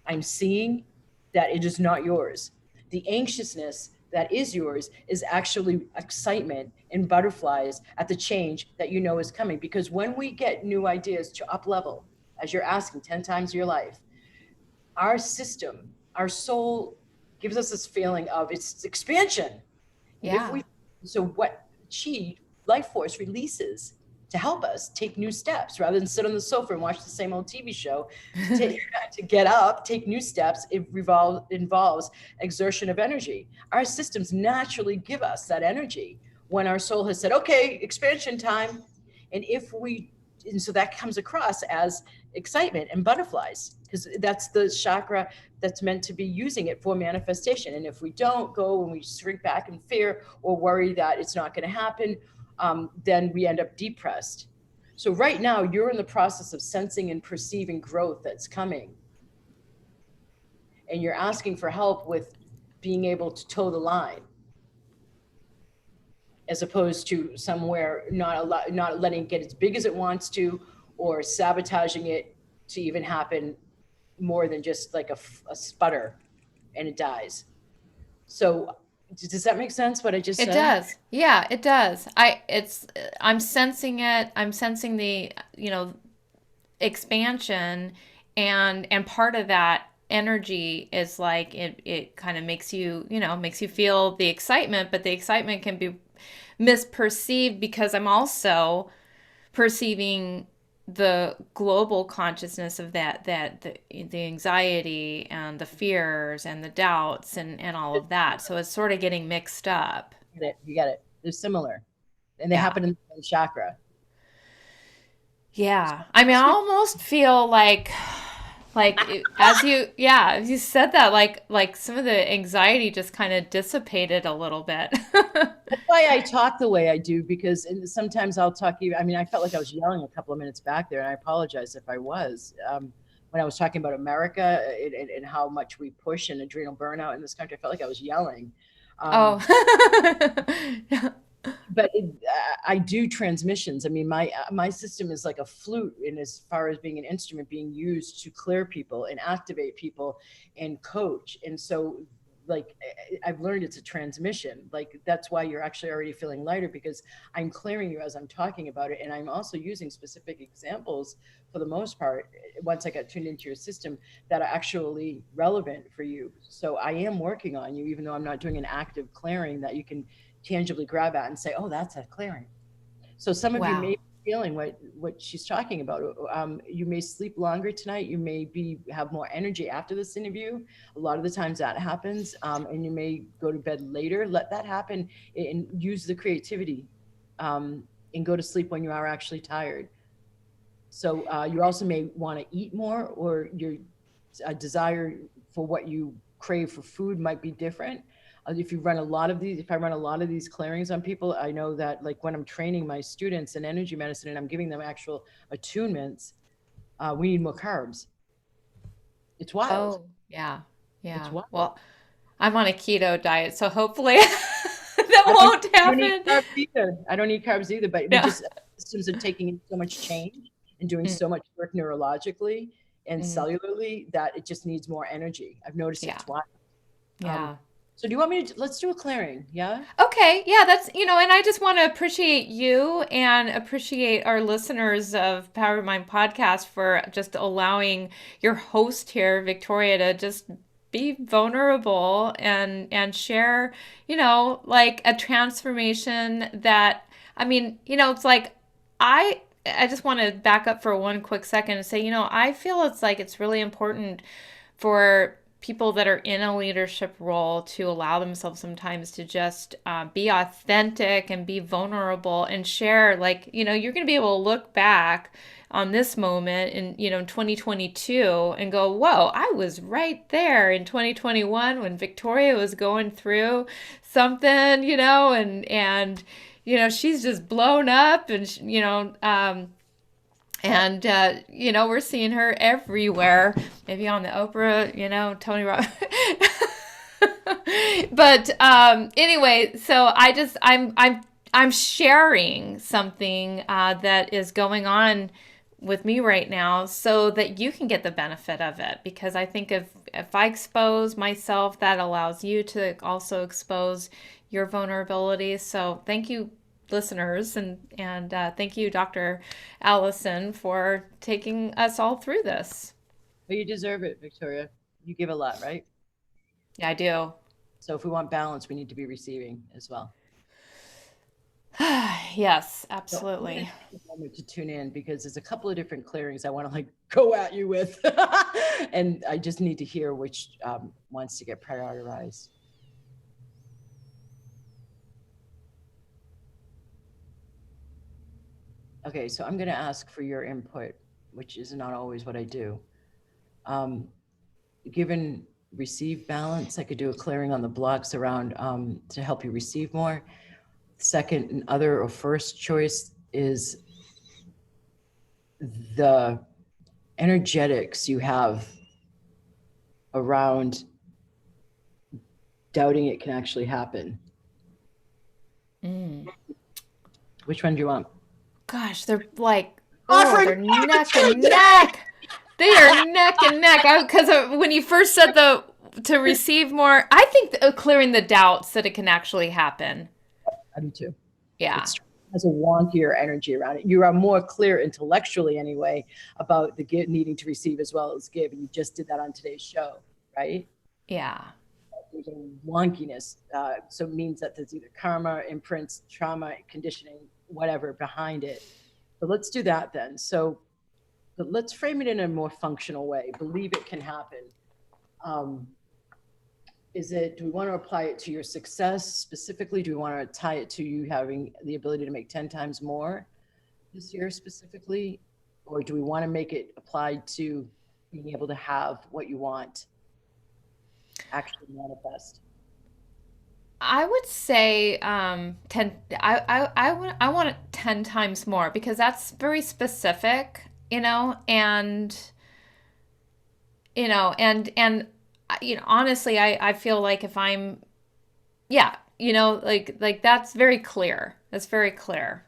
I'm seeing that it is not yours. The anxiousness that is yours is actually excitement and butterflies at the change that you know is coming. Because when we get new ideas to up level, as you're asking 10 times your life, our system, our soul gives us this feeling of its expansion. And Yeah. so what life force releases to help us take new steps rather than sit on the sofa and watch the same old TV show, to get up, take new steps, it involves exertion of energy. Our systems naturally give us that energy when our soul has said, okay, expansion time. And so that comes across as excitement and butterflies, because that's the chakra that's meant to be using it for manifestation. And if we don't go and we shrink back in fear or worry that it's not going to happen, then we end up depressed. So right now you're in the process of sensing and perceiving growth that's coming. And you're asking for help with being able to toe the line, as opposed to somewhere not letting it get as big as it wants to, or sabotaging it to even happen more than just like a sputter and it dies. So does that make sense what I just It said? does. Yeah, it does. I'm sensing it. I'm sensing the, expansion, and part of that energy is like it kind of makes you, makes you feel the excitement, but the excitement can be misperceived because I'm also perceiving the global consciousness of that the anxiety and the fears and the doubts and all of that. So it's sort of getting mixed up. You get it. They're similar, and they Yeah. happen in the same chakra. Yeah. I mean, I almost feel like as you, yeah, as you said that, like some of the anxiety just kind of dissipated a little bit. That's why I talk the way I do, because sometimes I'll talk I mean, I felt like I was yelling a couple of minutes back there, and I apologize if I was. When I was talking about America and how much we push and adrenal burnout in this country, I felt like I was yelling. Oh. Um, but I do transmissions. I mean, my system is like a flute, in as far as being an instrument being used to clear people and activate people and coach. And so, like, I've learned it's a transmission. Like, that's why you're actually already feeling lighter, because I'm clearing you as I'm talking about it, and I'm also using specific examples for the most part. Once I got tuned into your system, that are actually relevant for you. So I am working on you, even though I'm not doing an active clearing that you can tangibly grab at and say, oh, that's a clearing. So some of you may Wow. be feeling what she's talking about. You may sleep longer tonight. You may have more energy after this interview. A lot of the times that happens, and you may go to bed later. Let that happen, and use the creativity, and go to sleep when you are actually tired. So you also may want to eat more, or your desire for what you crave for food might be different. If I run a lot of these clearings on people, I know that, like, when I'm training my students in energy medicine and I'm giving them actual attunements, we need more carbs. It's wild. Oh, yeah. It's Yeah. wild. Well, I'm on a keto diet, so hopefully that I don't, won't I don't eat happen. carbs either. I don't eat carbs either, but we Yeah. just, systems are taking in so much change and doing Mm, so much work neurologically and mm, cellularly that it just needs more energy. I've noticed it. yeah. It's wild. Um, Yeah. so do you want me to, let's do a clearing? Yeah. Okay, yeah, that's, and I just want to appreciate you and appreciate our listeners of Power of Mind podcast for just allowing your host here, Victoria, to just be vulnerable and share, like a transformation that, I mean, it's like I just want to back up for one quick second and say, I feel it's like it's really important for people that are in a leadership role to allow themselves sometimes to just be authentic and be vulnerable and share. Like, you're going to be able to look back on this moment in 2022 and go, whoa, I was right there in 2021 when Victoria was going through something, and she's just blown up, and we're seeing her everywhere, maybe on the Oprah, Tony Robbins. But anyway, so I'm sharing something that is going on with me right now so that you can get the benefit of it, because I think if I expose myself, that allows you to also expose your vulnerabilities. So thank you, listeners, and thank you, Dr. Allison, for taking us all through this. But you deserve it, Victoria. You give a lot, right? Yeah, I do. So if we want balance, we need to be receiving as well. Yes, So I'm going to absolutely. take a moment to tune in, because there's a couple of different clearings I want to, like, go at you with. And I just need to hear which wants to get prioritized. Okay, so I'm going to ask for your input, which is not always what I do. Um, Given receive balance, I could do a clearing on the blocks around, to help you receive more. second and other or first choice is the energetics you have around doubting it can actually happen. Which one do you want? Gosh, they're like, oh, they're neck and neck. They are neck and neck. Because when you first said to receive more, I think clearing the doubts that it can actually happen. I do too. Yeah. It has a wonkier energy around it. You are more clear intellectually anyway about the needing to receive as well as give. And you just did that on today's show, right? Yeah. There's a wonkiness. So it means that there's either karma, imprints, trauma, conditioning, whatever behind it. So let's do that then. So let's frame it in a more functional way. Believe it can happen. Do we want to apply it to your success specifically? Do we want to tie it to you having the ability to make 10 times more this year specifically? Or do we want to make it applied to being able to have what you want actually manifest? I would say 10. I want it 10 times more because that's very specific, and honestly, I feel like if I'm, yeah, like that's very clear. That's very clear.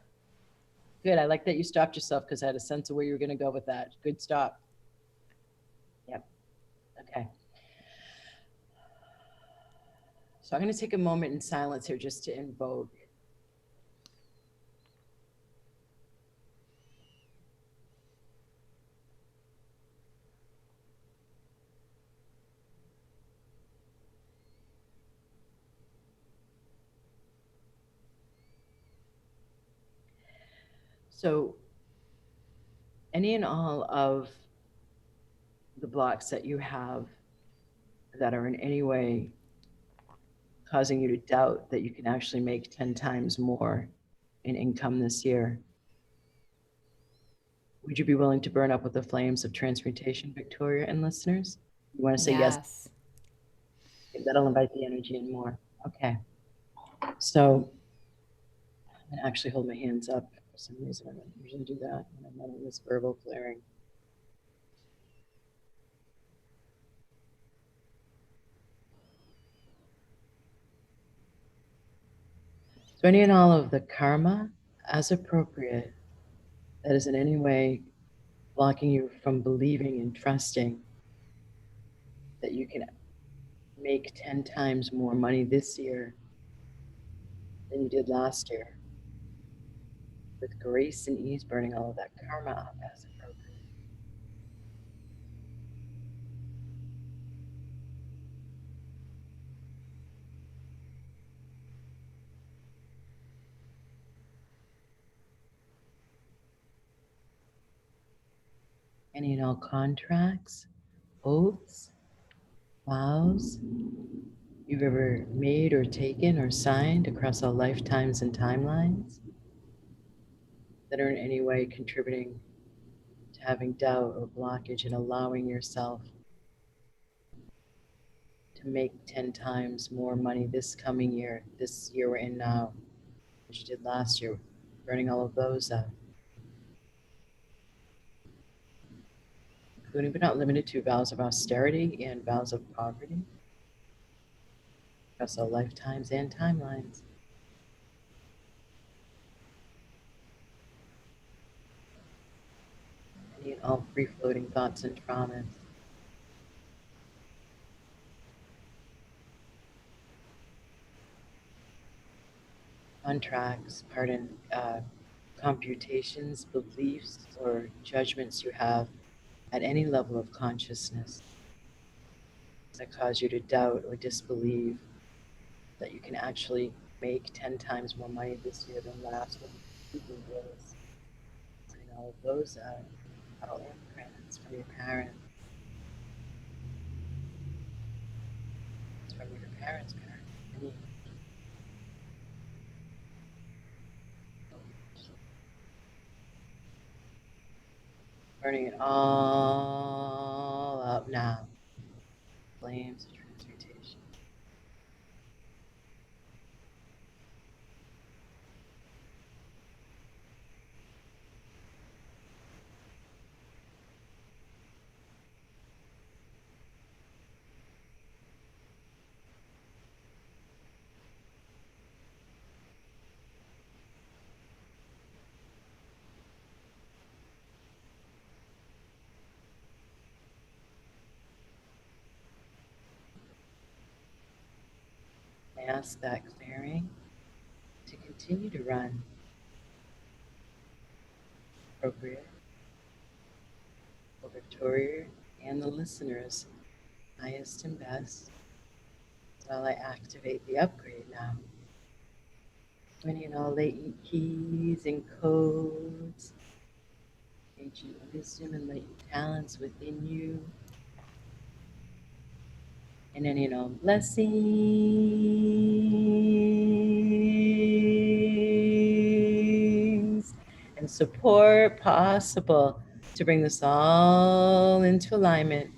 Good. I like that you stopped yourself because I had a sense of where you were going to go with that. Good stop. Yep. Okay. So I'm going to take a moment in silence here just to invoke. So any and all of the blocks that you have that are in any way causing you to doubt that you can actually make 10 times more in income this year, would you be willing to burn up with the flames of transmutation, Victoria and listeners? You want to say yes? That'll invite the energy in more. Okay. So I'm going to actually hold my hands up. For some reason, I don't usually do that when I'm not in this verbal clearing. So any and all of the karma, as appropriate, that is in any way blocking you from believing and trusting that you can make 10 times more money this year than you did last year, with grace and ease, burning all of that karma up as appropriate. Any and all contracts, oaths, vows you've ever made or taken or signed across all lifetimes and timelines that are in any way contributing to having doubt or blockage and allowing yourself to make 10 times more money this coming year, this year we're in now, as you did last year, burning all of those up. Including but not limited to vows of austerity and vows of poverty across all lifetimes and timelines. Any and all free-floating thoughts and traumas. Contracts, computations, beliefs, or judgments you have at any level of consciousness that cause you to doubt or disbelieve that you can actually make 10 times more money this year than last with bills. And all of those all imprints from your parents. It's from your parents' parents. Burning it all up now. Flames of transmutation. ask that clearing to continue to run appropriate for Victoria and the listeners' highest and best while I activate the upgrade now. Any and all latent keys and codes, ancient wisdom and latent talents within you, and any and all blessings and support possible to bring this all into alignment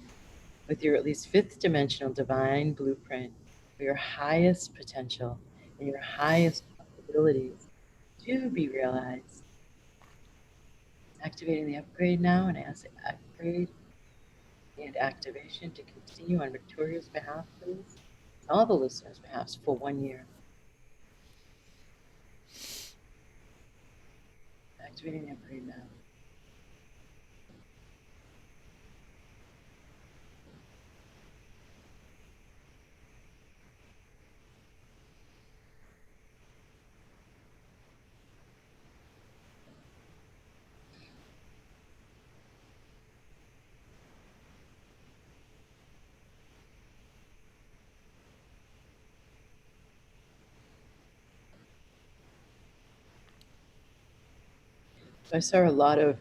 with your at least fifth dimensional divine blueprint for your highest potential and your highest possibilities to be realized. Activating the upgrade now, and I ask the upgrade and activation to continue on Victoria's behalf, please, all the listeners' behalf for 1 year. Activating the upgrade now. So I saw a lot of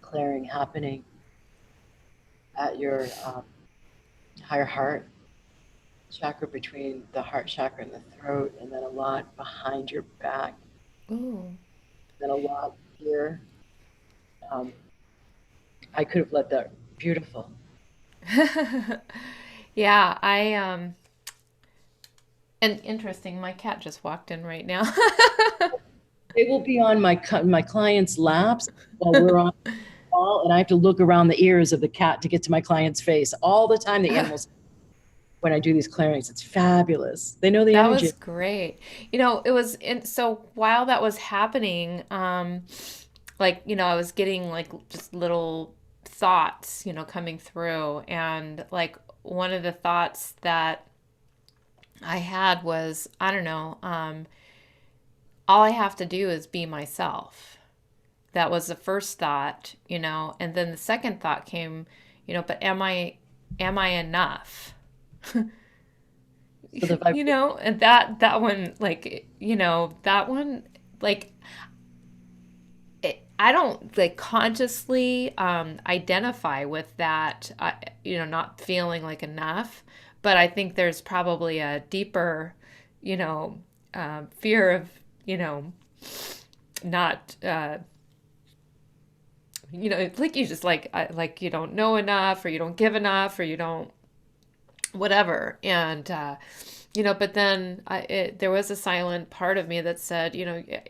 clearing happening at your higher heart chakra, between the heart chakra and the throat, and then a lot behind your back, Ooh. then a lot here. I could have let that. Beautiful. Yeah, and interesting, my cat just walked in right now. They will be on my clients' laps while we're on the call, and I have to look around the ears of the cat to get to my client's face all the time. The animals, when I do these clearings, it's fabulous. They know the That energy. was great. It was so while that was happening, like, I was getting like just little thoughts, coming through. And like one of the thoughts that I had was, I don't know, all I have to do is be myself. That was the first thought, and then the second thought came, but am I enough? So the vibration. And that one, like, that one, like, I don't like consciously identify with that, not feeling like enough, but I think there's probably a deeper, fear of, not, like you just like you don't know enough, or you don't give enough, or you don't whatever. And but then there was a silent part of me that said,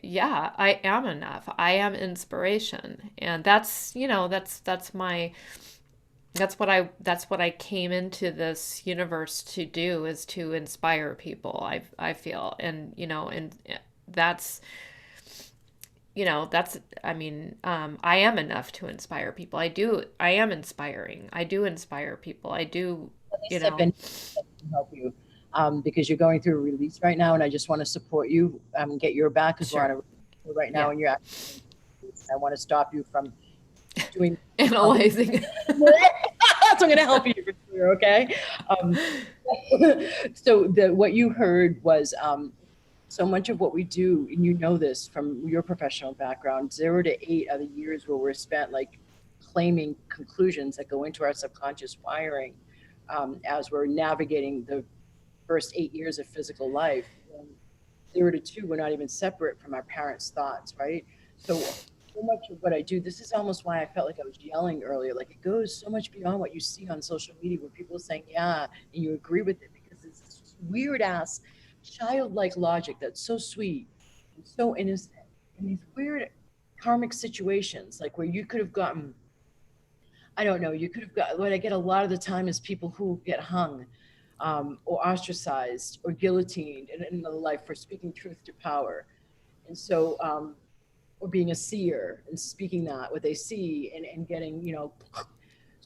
yeah, I am enough, I am inspiration. And that's that's what I came into this universe to do, is to inspire people. I feel. And and that's I mean, I am enough to inspire people. I am inspiring. I do inspire people. I do, Let me you step know. in and help you, because you're going through a release right now, and I just want to support you, get your back, because we're on Sure. a right now, Yeah. and you're actually, I want to stop you from doing other. Analyzing. So I'm going to help you, okay? Um, so what you heard was, so much of what we do, and you know this from your professional background, 0 to 8 are the years where we're spent like claiming conclusions that go into our subconscious wiring, as we're navigating the first 8 years of physical life. And 0 to 2, we're not even separate from our parents' thoughts, right? So much of what I do, this is almost why I felt like I was yelling earlier. Like, it goes so much beyond what you see on social media, where people are saying, yeah, and you agree with it, because it's this weird ass childlike logic that's so sweet and so innocent, in these weird karmic situations, like where you could have gotten, I don't know, you could have got, what I get a lot of the time is people who get hung, or ostracized or guillotined in another life for speaking truth to power. And so, or being a seer and speaking that what they see, and getting,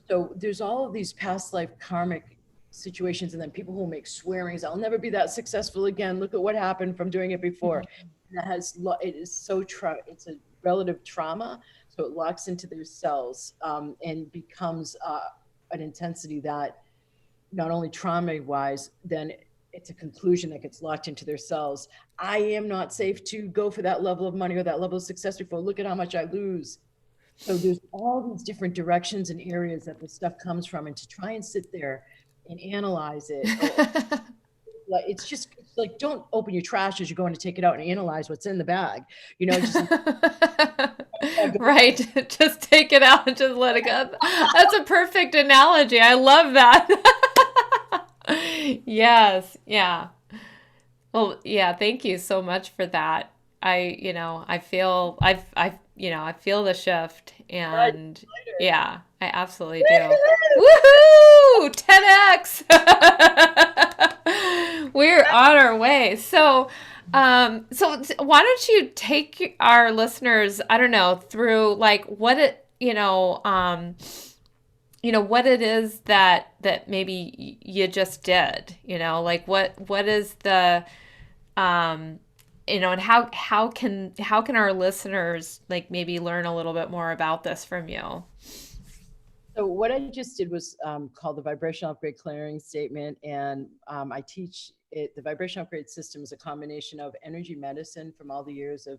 so there's all of these past life karmic situations, and then people who make swearings, I'll never be that successful again, look at what happened from doing it before. And it is so it's a relative trauma, so it locks into their cells, and becomes an intensity that not only trauma wise, then it's a conclusion that gets locked into their cells. I am not safe to go for that level of money or that level of success before. Look at how much I lose. So there's all these different directions and areas that this stuff comes from, and to try and sit there and analyze it, like it's like, don't open your trash as you're going to take it out and analyze what's in the bag. Just Right. Just take it out and just let it go. That's a perfect analogy. I love that. Yes. Yeah. Well, yeah, thank you so much for that. I feel I feel the shift, and yeah, I absolutely do. Woohoo! 10x. We're on our way. So why don't you take our listeners, I don't know, through like what it, what it is that maybe you just did, like what is the and how can our listeners like maybe learn a little bit more about this from you? So what I just did was called the Vibrational Upgrade Clearing Statement, and I teach it. The Vibrational Upgrade System is a combination of energy medicine from all the years of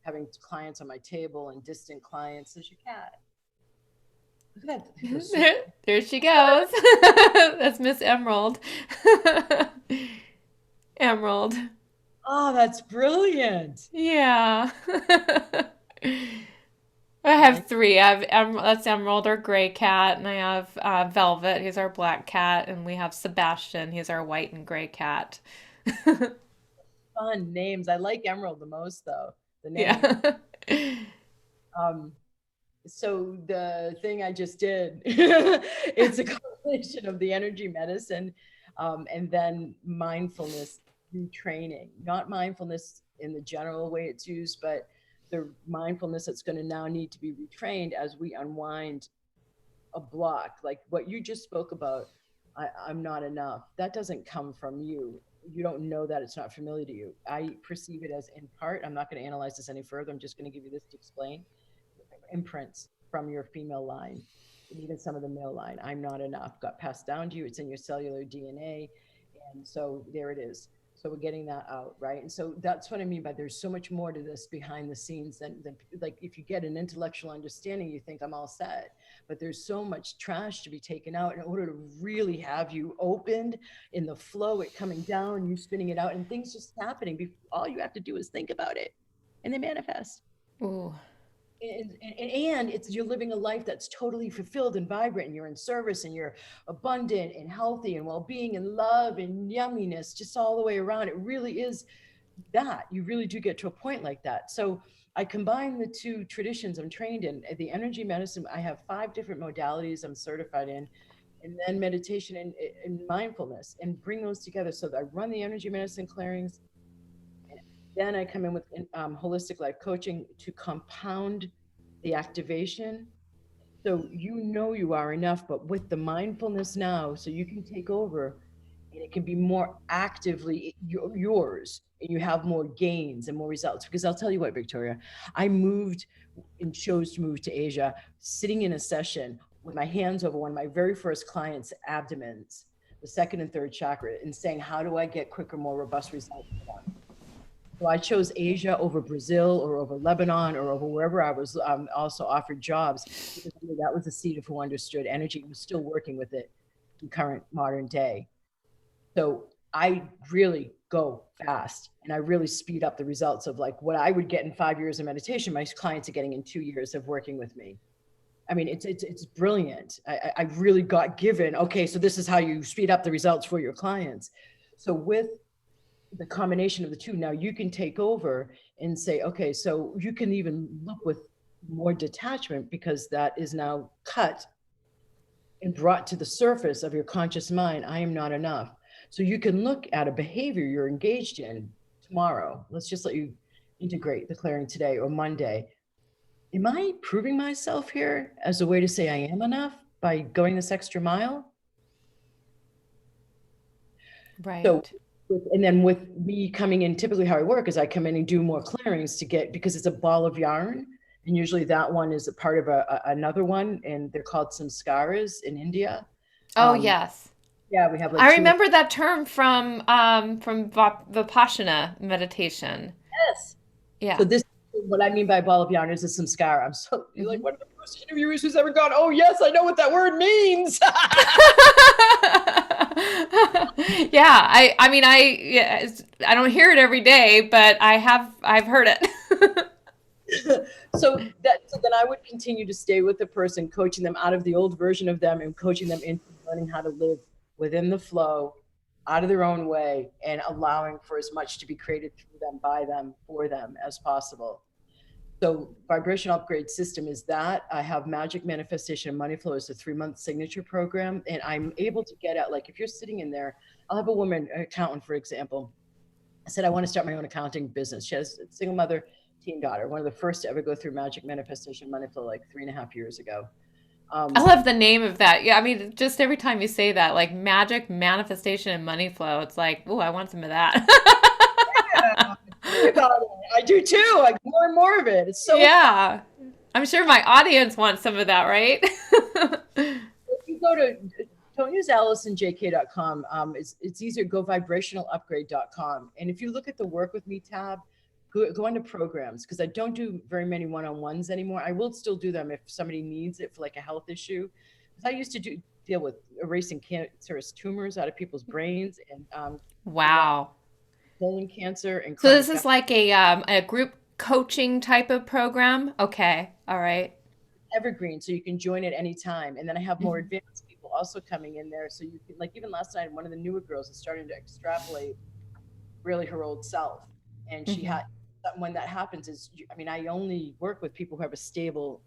having clients on my table and distant clients. There's your cat. Look at that. There she goes. That's Miss Emerald. Emerald. Oh, that's brilliant. Yeah. I have three. I have that's Emerald, our gray cat, and I have Velvet, he's our black cat, and we have Sebastian, he's our white and gray cat. Fun names. I like Emerald the most, though. The name. Yeah. Um, so the thing I just did, it's a combination of the energy medicine, and then mindfulness retraining. Not mindfulness in the general way it's used, but the mindfulness that's going to now need to be retrained as we unwind a block. Like what you just spoke about, I'm not enough. That doesn't come from you. You don't know that, it's not familiar to you. I perceive it as in part. I'm not going to analyze this any further. I'm just going to give you this to explain. Imprints from your female line, and even some of the male line. I'm not enough got passed down to you. It's in your cellular DNA. And so there it is. So we're getting that out, right? And so that's what I mean by there's so much more to this behind the scenes than like if you get an intellectual understanding, you think I'm all set. But there's so much trash to be taken out in order to really have you opened in the flow, it coming down, you spinning it out, and things just happening. All you have to do is think about it, and they manifest. Ooh. And it's you're living a life that's totally fulfilled and vibrant, and you're in service, and you're abundant and healthy and well-being and love and yumminess just all the way around. It really is that you really do get to a point like that. So I combine the two traditions I'm trained in. The energy medicine, I have 5 different modalities I'm certified in, and then meditation and mindfulness, and bring those together. So I run the energy medicine clearings. Then I come in with holistic life coaching to compound the activation. So you are enough, but with the mindfulness now, so you can take over, and it can be more actively yours, and you have more gains and more results. Because I'll tell you what, Victoria, I moved and chose to move to Asia, sitting in a session with my hands over one of my very first clients' abdomens, the second and third chakra, and saying, how do I get quicker, more robust results for them? So I chose Asia over Brazil or over Lebanon or over wherever I was also offered jobs, because that was the seed of who understood energy and was still working with it in current modern day. So I really go fast, and I really speed up the results of like what I would get in 5 years of meditation, my clients are getting in 2 years of working with me. I mean, it's brilliant. I really got given, okay, so this is how you speed up the results for your clients. So with the combination of the two, now you can take over and say, okay, so you can even look with more detachment, because that is now cut and brought to the surface of your conscious mind. I am not enough. So you can look at a behavior you're engaged in tomorrow. Let's just let you integrate the clearing today or Monday. Am I proving myself here as a way to say I am enough by going this extra mile? So, Right. and then with me coming in, typically how I work is I come in and do more clearings to get, because it's a ball of yarn. And usually that one is a part of another one, and they're called samskaras in India. Oh, Um, yes. yeah, we have like I two or remember that term from Vipassana meditation. yes. So Yeah. this, what I mean by ball of yarn is a samskara. I'm so, you're like Mhm. one of the first interviewers who's ever gone, oh yes, I know what that word means. Yeah, I mean I don't hear it every day, but I've heard it. So then I would continue to stay with the person, coaching them out of the old version of them and coaching them into learning how to live within the flow, out of their own way, and allowing for as much to be created through them, by them, for them as possible. So Vibrational Upgrade System is that. I have Magic Manifestation and Money Flow as a 3-month signature program. And I'm able to get at, like, if you're sitting in there, I'll have a woman, an accountant, for example. I said, I want to start my own accounting business. She has a single mother, teen daughter, one of the first to ever go through Magic Manifestation Money Flow like 3.5 years ago. I Um, love the name of that. Yeah, I mean, just every time you say that, like magic, manifestation, and money flow, it's like, oh, I want some of that. tell me about it. I do too. Like more and more of it. It's so fun. Yeah. I'm sure my audience wants some of that, right? If you go to don't use AllisonJK.com. It's easier. Go vibrationalupgrade.com. And if you look at the work with me tab, go into programs, because I don't do very many one-on-ones anymore. I will still do them if somebody needs it for like a health issue. Because I used to deal with erasing cancerous tumors out of people's brains, and a lot of Wow. colon cancer and So this chronic is like a group coaching type of program. Okay. All right. evergreen, so you can join at any time. And then I have more Mhm. advanced people also coming in there, so you can, like, even last night one of the newer girls is starting to extrapolate really her old self. And she Mhm. had, when that happens is, I mean, I only work with people who have a stable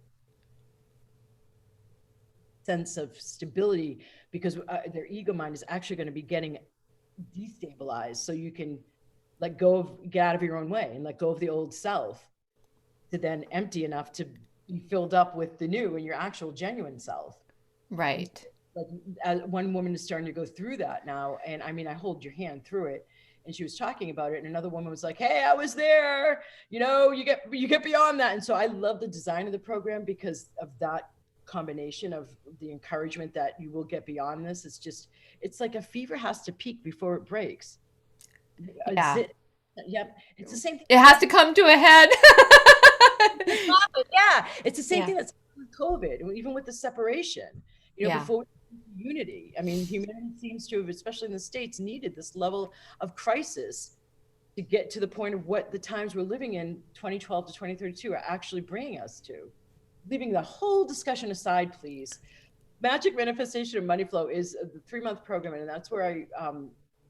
sense of stability, because their ego mind is actually going to be getting destabilized, so you can get out of your own way and let go of the old self, to then empty enough to be filled up with the new and your actual genuine self. And Right. like, one woman is starting to go through that now, and I mean, I hold your hand through it. And she was talking about it, and another woman was like, hey, I was there, you get beyond that. And so I love the design of the program because of that combination of the encouragement that you will get beyond this. It's like a fever has to peak before it breaks. Yeah. Yep, it's the same thing It that's has to happened. come to a head. Yeah, it's the same Yeah. thing that's with COVID, even with the separation. Yeah. Before unity, I mean, humanity seems to have, especially in the States, needed this level of crisis to get to the point of what the times we're living in, 2012 to 2032, are actually bringing us to. Leaving the whole discussion aside, please. Magic Manifestation and Money Flow is a 3-month program, and that's where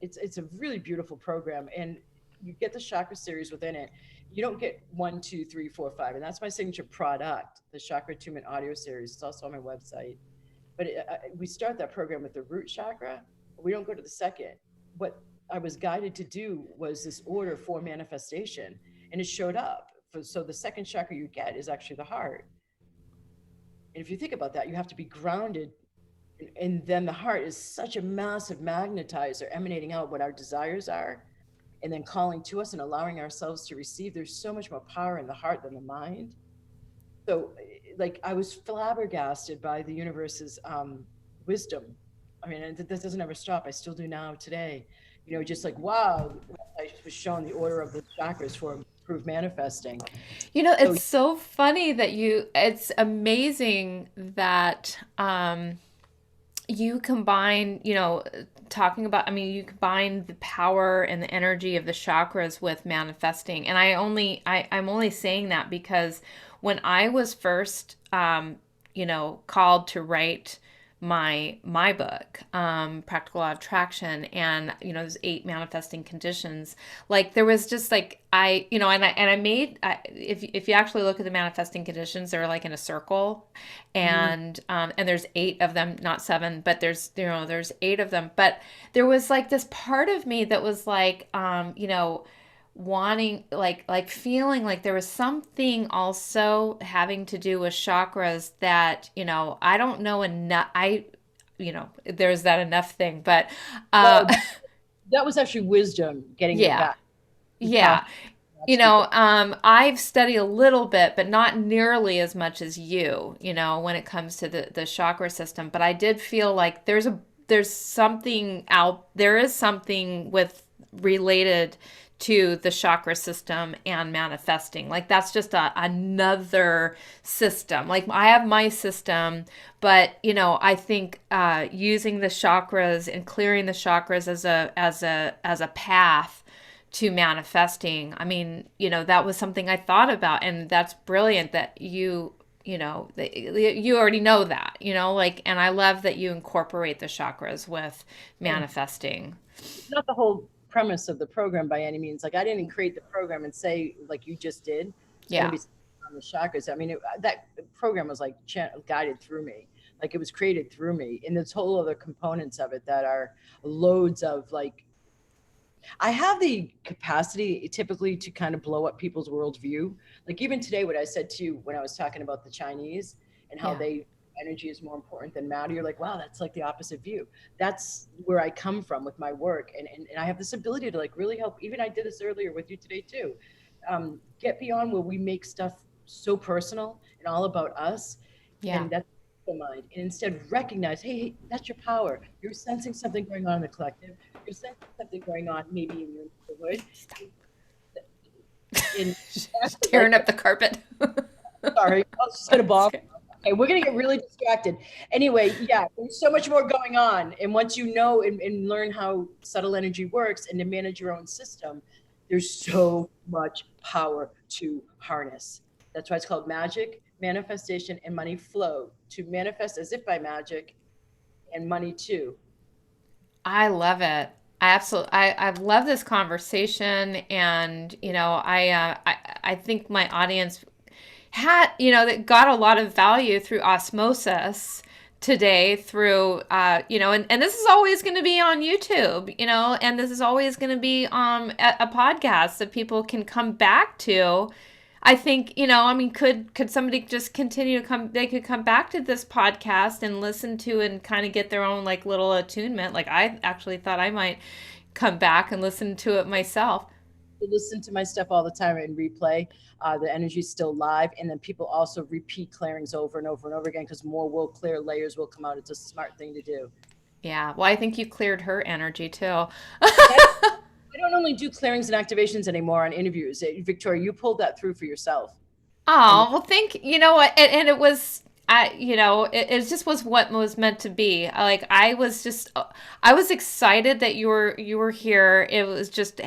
it's a really beautiful program, and you get the chakra series within it. You don't get 1, 2, 3, 4, 5, and that's my signature product, the Chakra Attunement audio series. It's also on my website. But we start that program with the root chakra. We don't go to the second. What I was guided to do was this order for manifestation, and it showed up. So the second chakra you get is actually the heart. And if you think about that, you have to be grounded. And then the heart is such a massive magnetizer, emanating out what our desires are, and then calling to us and allowing ourselves to receive. There's so much more power in the heart than the mind. So, like, I was flabbergasted by the universe's wisdom. I mean, and this doesn't ever stop. I still do now today. Just like, wow, I was shown the order of the chakras for improved manifesting. So, It's so funny that it's amazing that you combine, talking about, I mean, you combine the power and the energy of the chakras with manifesting. And I'm only saying that because when I was first, called to write my book, Practical Law of Attraction, and there's 8 manifesting conditions. Like there was just like and I made if you actually look at the manifesting conditions, they're like in a circle, mm, and there's 8 of them, not 7, but there's 8 of them. But there was like this part of me that was like wanting like feeling like there was something also having to do with chakras that I don't know enough. There's that enough thing, but uh well, that was actually wisdom getting it Yeah. back. You power, Yeah. that's because I've studied a little bit, but not nearly as much as when it comes to the chakra system. But I did feel like there is something with related to the chakra system and manifesting. Like that's just another system. Like I have my system, but I think using the chakras and clearing the chakras as a path to manifesting. I mean, that was something I thought about, and that's brilliant that you already know that, like, and I love that you incorporate the chakras with manifesting. it's not the whole premise of the program by any means. Like I didn't create the program and say like you just did. It's going to Yeah. be on the chakras. I mean, that program was like guided through me. Like it was created through me, and there's whole other components of it that are loads of like. I have the capacity typically to kind of blow up people's worldview. Like even today, what I said to you when I was talking about the Chinese and how Yeah. they energy is more important than matter, you're like, wow, that's like the opposite view. That's where I come from with my work. And I have this ability to like really help. Even I did this earlier with you today too. Get beyond where we make stuff so personal and all about us. Yeah. And that's the mind. And instead recognize, hey, that's your power. You're sensing something going on in the collective. You're sensing something going on maybe in your neighborhood. In Tearing up the carpet. sorry, I was just gonna bomb. Okay, we're gonna get really distracted. Anyway, yeah, there's so much more going on. And once you know and learn how subtle energy works and to manage your own system, there's so much power to harness. That's why it's called magic, manifestation, and money flow. To manifest as if by magic and money too. I love it. I love this conversation, and I think my audience that got a lot of value through osmosis today through and this is always going to be on YouTube, and this is always going to be a podcast that people can come back to. I think, I mean, could somebody just continue to come, they could come back to this podcast and listen to and kind of get their own like little attunement. Like I actually thought I might come back and listen to it myself. Listen to my stuff all the time and replay. The energy is still live. And then people also repeat clearings over and over and over again because more will clear, layers will come out. It's a smart thing to do. Yeah. Well, I think you cleared her energy too. I don't only do clearings and activations anymore on interviews. Victoria, you pulled that through for yourself. And Oh, well, you know what? And it was, it just was what was meant to be. Like, I was excited that you were here. It just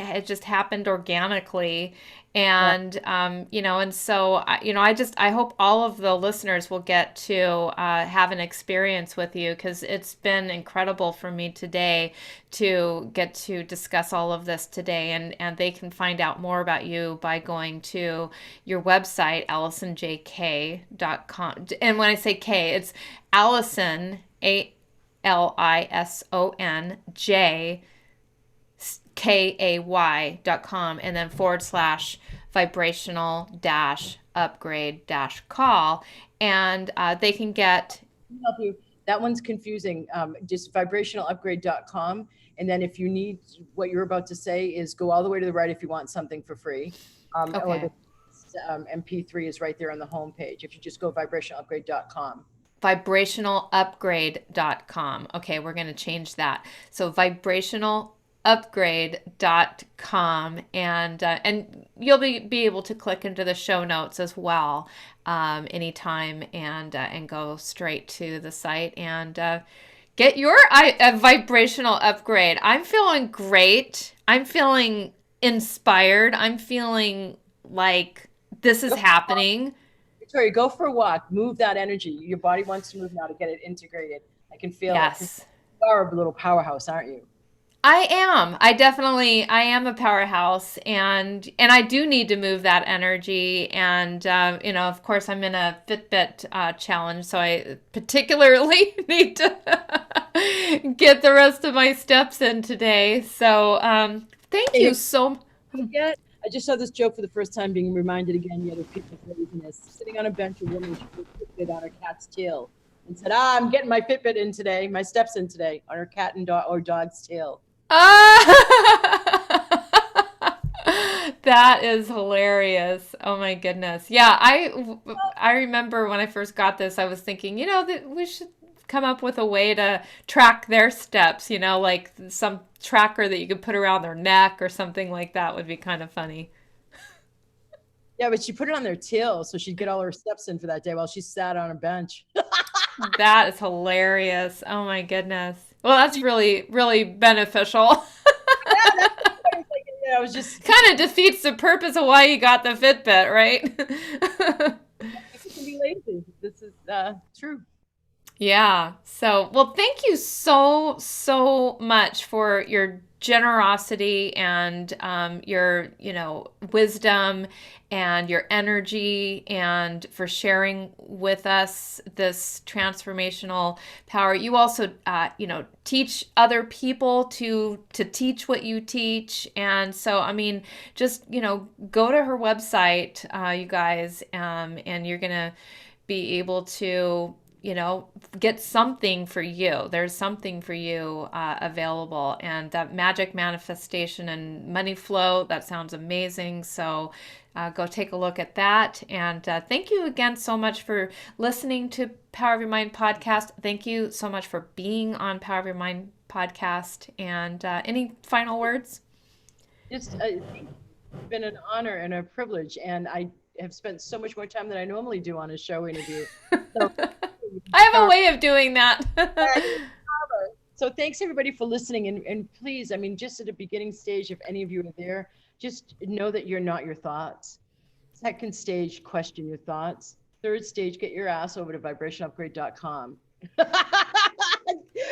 happened organically. yeah, And, and so, I hope all of the listeners will get to have an experience with you because it's been incredible for me today to get to discuss all of this today. And they can find out more about you by going to your website, AllisonJK.com. And when I say K, it's Allison, ALISON, KAY.com, and then / vibrational upgrade call. And they can get. help you. That one's confusing. Just vibrationalupgrade.com. And then if you need what you're about to say is go all the way to the right if you want something for free. Or Okay. the MP3 is right there on the homepage. If you just go vibrationalupgrade.com. Vibrationalupgrade.com. Okay, we're going to change that. So vibrationalupgrade.com, and you'll be able to click into the show notes as well anytime, and go straight to the site and get your a vibrational upgrade. I'm feeling great. I'm feeling inspired. I'm feeling like this is happening. Victoria, go for a walk. Move that energy. Your body wants to move now to get it integrated. I can feel it. Yes. You are a little powerhouse, aren't you? I am. I am a powerhouse, and I do need to move that energy. And of course, I'm in a Fitbit challenge, so I particularly need to get the rest of my steps in today. So thank Hey, you so. yet. I just saw this joke for the first time being reminded again yet of people's laziness. Sitting on a bench, a woman she put a Fitbit on her cat's tail and said, I'm getting my Fitbit in today, my steps in today on her cat and dog or dog's tail. That is hilarious. Oh my goodness. Yeah, I remember when I first got this, I was thinking, that we should come up with a way to track their steps, like some tracker that you could put around their neck or something like that would be kind of funny. Yeah, but she put it on their till so she'd get all her steps in for that day while she sat on a bench. That is hilarious. Oh my goodness. Well, that's really, really beneficial. Yeah, that's what I was thinking. Yeah, I was just Kind of defeats the purpose of why you got the Fitbit, right? you can be lazy. This is true. Yeah. So, well, thank you so, so much for your generosity and your, wisdom and your energy and for sharing with us this transformational power. You also, teach other people to teach what you teach. And so, I mean, just, go to her website, you guys, and you're going to be able to get something for you. There's something for you available. And that magic manifestation and money flow, that sounds amazing. So go take a look at that. And thank you again so much for listening to Power of Your Mind podcast. Thank you so much for being on Power of Your Mind podcast. And any final words? Just it's been an honor and a privilege, and I have spent so much more time than I normally do on a show interview. So, I have a way of doing that. so thanks everybody for listening, and please, I mean, just at a beginning stage, if any of you are there, just know that you're not your thoughts. Second stage, question your thoughts. Third stage, get your ass over to vibrationupgrade.com.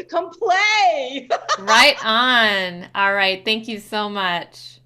Come play. Right on. All right. Thank you so much.